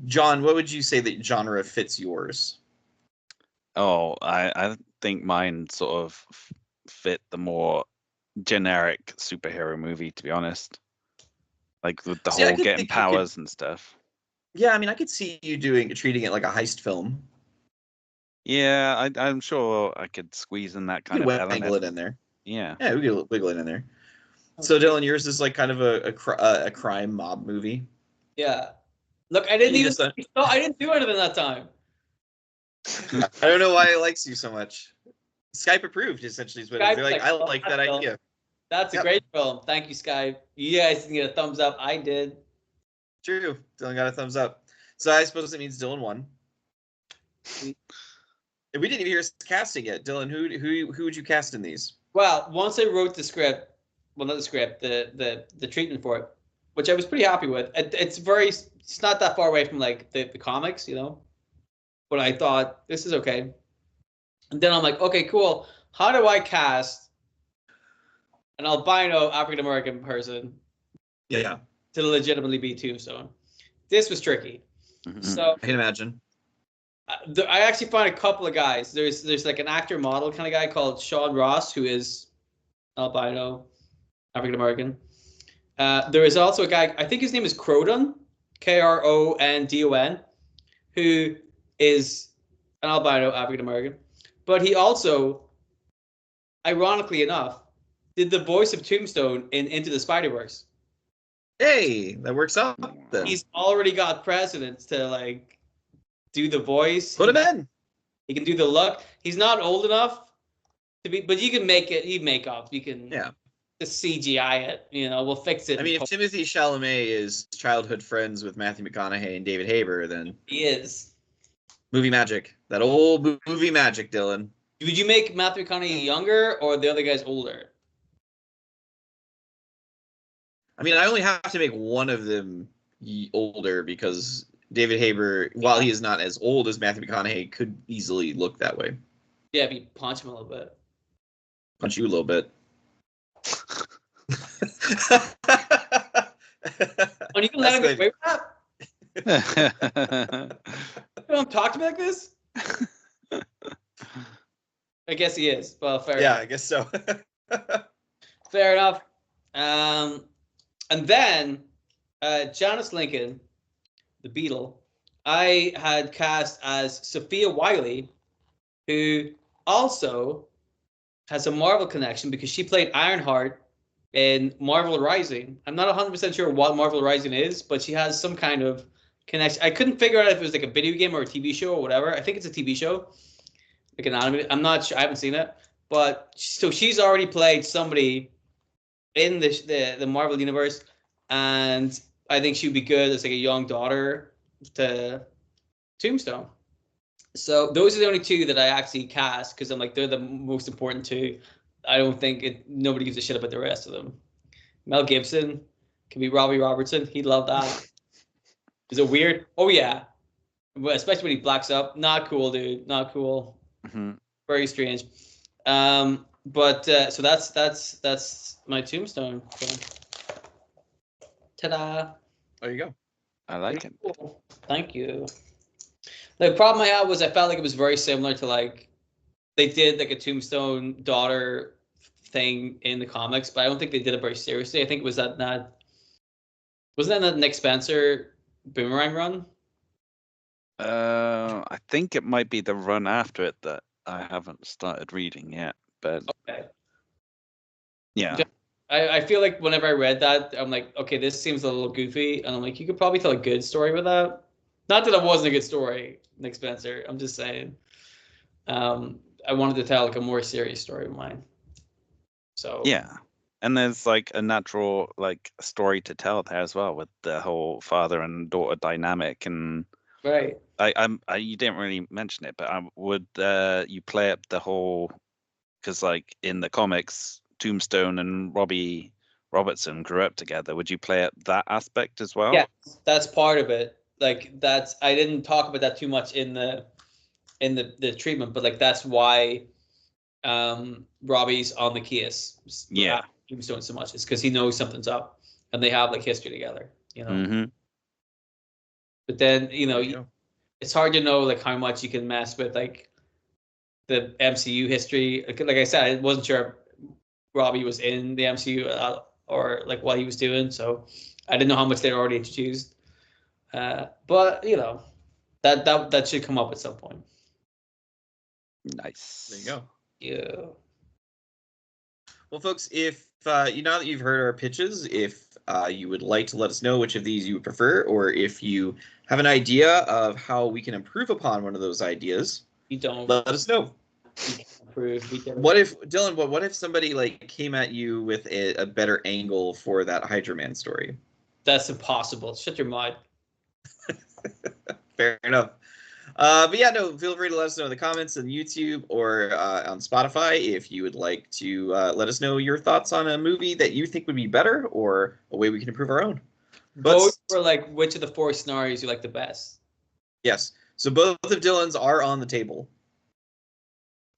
John, what would you say that genre fits yours? Oh, I think mine sort of fit the more generic superhero movie, to be honest. Like with the whole getting powers and stuff. Yeah, I mean, I could see you treating it like a heist film. Yeah, I'm sure I could squeeze in that kind of element. Wiggle it in there. Yeah. Yeah, we could wiggle it in there. So, Dylan, yours is like kind of a crime mob movie. Yeah. Look, I didn't do anything that time. I don't know why it likes you so much. Skype approved, essentially, is what it is. They're like, I like that idea. That's a great film. Thank you, Skype. You guys can get a thumbs up. I did. True. Dylan got a thumbs up. So I suppose it means Dylan won. We didn't even hear us casting yet. Dylan, who would you cast in these? Well, once I wrote the script, well, not the script, the treatment for it, which I was pretty happy with. It's not that far away from like the comics, you know. But I thought this is okay. And then I'm like, okay, cool. How do I cast an albino African American person? Yeah. To legitimately be Tombstone. This was tricky. Mm-hmm. So I can imagine. I actually find a couple of guys. There's like an actor model kind of guy called Sean Ross, who is albino, African American. There is also a guy, I think his name is Crodon, Krondon, who is an albino African American. But he also, ironically enough, did the voice of Tombstone in Into the Spider-Verse. Hey, that works out then. He's already got precedence to like do the voice. Put him in. He can do the look. He's not old enough to be, but you can make it. You make up. You can just CGI it. You know, we'll fix it. I mean, if Timothée Chalamet is childhood friends with Matthew McConaughey and David Haber, then he is movie magic. That old movie magic, Dylan. Would you make Matthew McConaughey younger or the other guy's older? I mean, I only have to make one of them older because David Haber, while he is not as old as Matthew McConaughey, could easily look that way. Yeah, if you punch him a little bit. Punch you a little bit. Oh, you can let him get away with that? You don't talk to me like this? I guess he is. Well, fair enough. Yeah, I guess so. Fair enough. And then Janice Lincoln, the Beatle, I had cast as Sophia Wiley, who also has a Marvel connection because she played Ironheart in Marvel Rising. I'm not 100% sure what Marvel Rising is, but she has some kind of connection. I couldn't figure out if it was like a video game or a TV show or whatever. I think it's a TV show, like an anime. I'm not sure. I haven't seen it, but so she's already played somebody in the Marvel universe, and I think she'd be good as like a young daughter to Tombstone. So those are the only two that I actually cast because I'm like they're the most important two. I don't think nobody gives a shit about the rest of them. Mel Gibson can be Robbie Robertson. He'd love that. Is it weird? Oh yeah, especially when he blacks up. Not cool, dude. Not cool. Mm-hmm. Very strange. But so that's my Tombstone. So. Ta-da! There you go. I like it. Cool. Thank you. The problem I had was I felt like it was very similar to like they did like a Tombstone daughter thing in the comics, but I don't think they did it very seriously. I think it was wasn't that Nick Spencer Boomerang run? I think it might be the run after it that I haven't started reading yet, but okay. Yeah. I feel like whenever I read that, I'm like, okay, this seems a little goofy, and I'm like, you could probably tell a good story with that. Not that it wasn't a good story, Nick Spencer. I'm just saying. I wanted to tell like a more serious story of mine. So yeah, and there's like a natural like story to tell there as well with the whole father and daughter dynamic, and right. You didn't really mention it, but would you play up the whole, because like in the comics, Tombstone and Robbie Robertson grew up together. Would you play up that aspect as well? Yeah, that's part of it. Like I didn't talk about that too much in the treatment, but like that's why Robbie's on the case. Yeah. Tombstone so much. It's because he knows something's up and they have like history together, you know. Mm-hmm. But then, it's hard to know like how much you can mess with like the MCU history. Like I said, I wasn't sure Robbie was in the MCU or like what he was doing, so I didn't know how much they'd already introduced. But that should come up at some point. Nice. There you go. Yeah. Well, folks, if now that you've heard our pitches, if you would like to let us know which of these you would prefer, or if you have an idea of how we can improve upon one of those ideas, you don't let us know. What if Dylan? What if somebody like came at you with a better angle for that Hydra Man story? That's impossible. Shut your mouth. Fair enough. But yeah, no, feel free to let us know in the comments on YouTube or on Spotify if you would like to let us know your thoughts on a movie that you think would be better or a way we can improve our own. Vote for like which of the 4 scenarios you like the best. Yes. So both of Dylan's are on the table.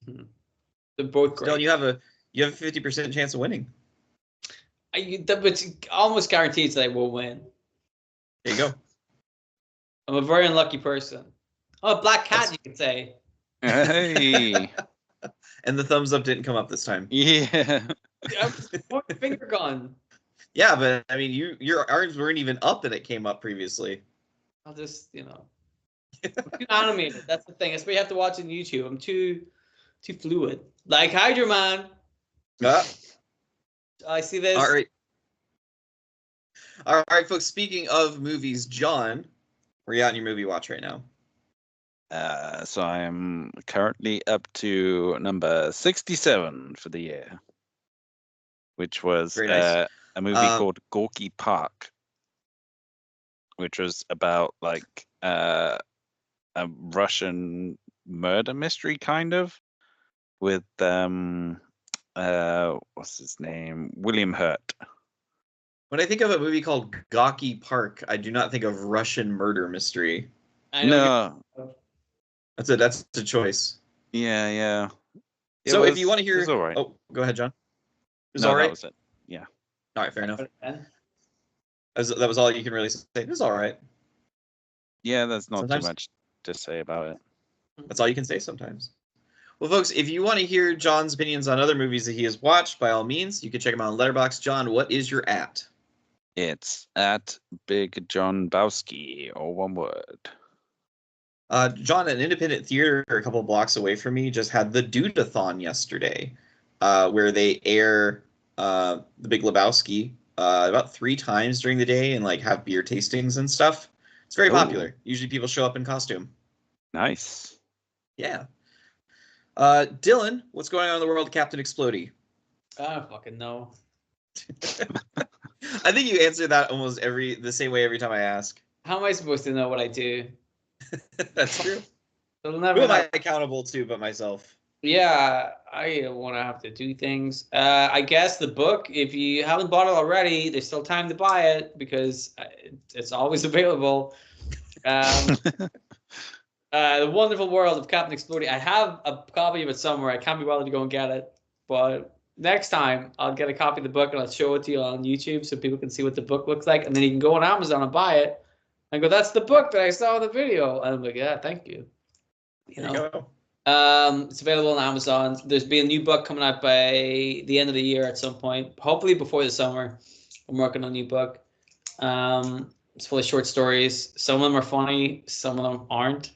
They're both great. Dylan, you have a 50% chance of winning. It's almost guaranteed that I will win. There you go. I'm a very unlucky person. Oh, Black Cat, That's- you could say. Hey. And the thumbs up didn't come up this time. Yeah. Finger gun. Yeah, but I mean, your arms weren't even up and it came up previously. I'll just, I'm too animated. That's the thing. That's why you have to watch on YouTube. I'm too fluid. Like Hydra Man. I see this. All right. All right, folks. Speaking of movies, John, where you at in your movie watch right now? So I am currently up to number 67 for the year, which was Very nice. a movie called Gorky Park, which was about like a Russian murder mystery kind of with what's his name? William Hurt. When I think of a movie called Gawky Park, I do not think of Russian murder mystery. No. That's a choice. Yeah. So if you want to hear, all right. Oh, go ahead, John. It was No, all right. that was it. Yeah. All right, fair enough. That was all you can really say. It was all right. Yeah, there's not Sometimes. too much to say about it. That's all you can say sometimes. Well, folks, if you want to hear John's opinions on other movies that he has watched, by all means, you can check him out on Letterboxd. John, what is your at? It's at Big John Bowski, or one word. John, an independent theater a couple of blocks away from me just had the Dude-a-thon yesterday, where they air The Big Lebowski about 3 times during the day and like have beer tastings and stuff. It's very popular. Usually people show up in costume. Nice. Yeah. Dylan, what's going on in the world of Captain Explodey? I don't fucking know. I think you answer that almost the same way every time I ask. How am I supposed to know what I do? That's true. It'll never Who am happen. I accountable to but myself? Yeah, I don't want to have to do things. I guess the book, if you haven't bought it already, there's still time to buy it because it's always available. The Wonderful World of Captain Explodey. I have a copy of it somewhere. I can't be bothered to go and get it. But next time, I'll get a copy of the book and I'll show it to you on YouTube so people can see what the book looks like. And then you can go on Amazon and buy it. And go, that's the book that I saw in the video. And I'm like, yeah, thank you. There you go. It's available on Amazon. There's been a new book coming out by the end of the year at some point, hopefully before the summer. I'm working on a new book. It's full of short stories. Some of them are funny, some of them aren't.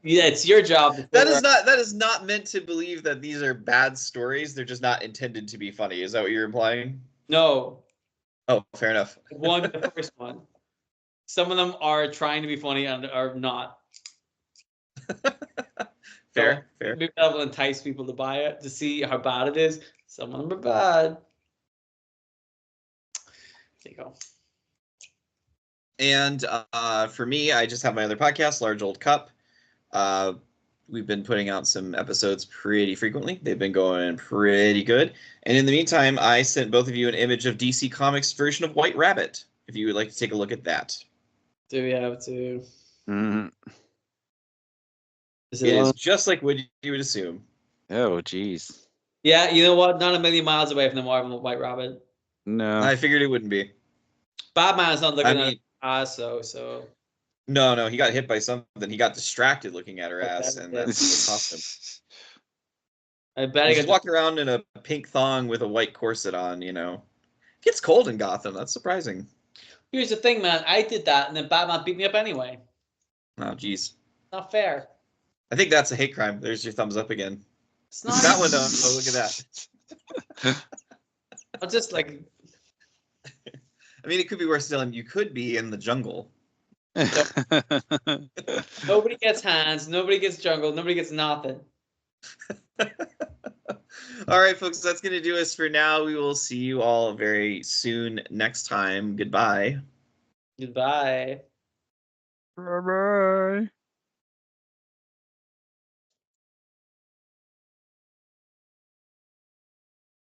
Yeah, it's your job. That is not meant to believe that these are bad stories. They're just not intended to be funny. Is that what you're implying? No. Oh, fair enough. The first one. Some of them are trying to be funny and are not. Fair. Maybe that will entice people to buy it to see how bad it is. Some of them are bad. There you go. And for me, I just have my other podcast, Large Old Cup. We've been putting out some episodes pretty frequently. They've been going pretty good. And in the meantime, I sent both of you an image of DC Comics' version of White Rabbit, if you would like to take a look at that. Do we have to? Mm. It is just like what you would assume. Oh, geez. Yeah, you know what? Not a million miles away from the Marvel White Rabbit. No. I figured it wouldn't be. Batman's not looking at her ass, so. No, he got hit by something. He got distracted looking at her ass, and that's what cost him. I bet He's walking around in a pink thong with a white corset on, It gets cold in Gotham. That's surprising. Here's the thing, man. I did that, and then Batman beat me up anyway. Oh, geez. Not fair. I think that's a hate crime. There's your thumbs up again. It's not. That one, oh, look at that. I'll just like. I mean, it could be worse still, and you could be in the jungle. Nobody gets hands. Nobody gets jungle. Nobody gets nothing. All right, folks, that's going to do us for now. We will see you all very soon next time. Goodbye. Goodbye. Bye-bye.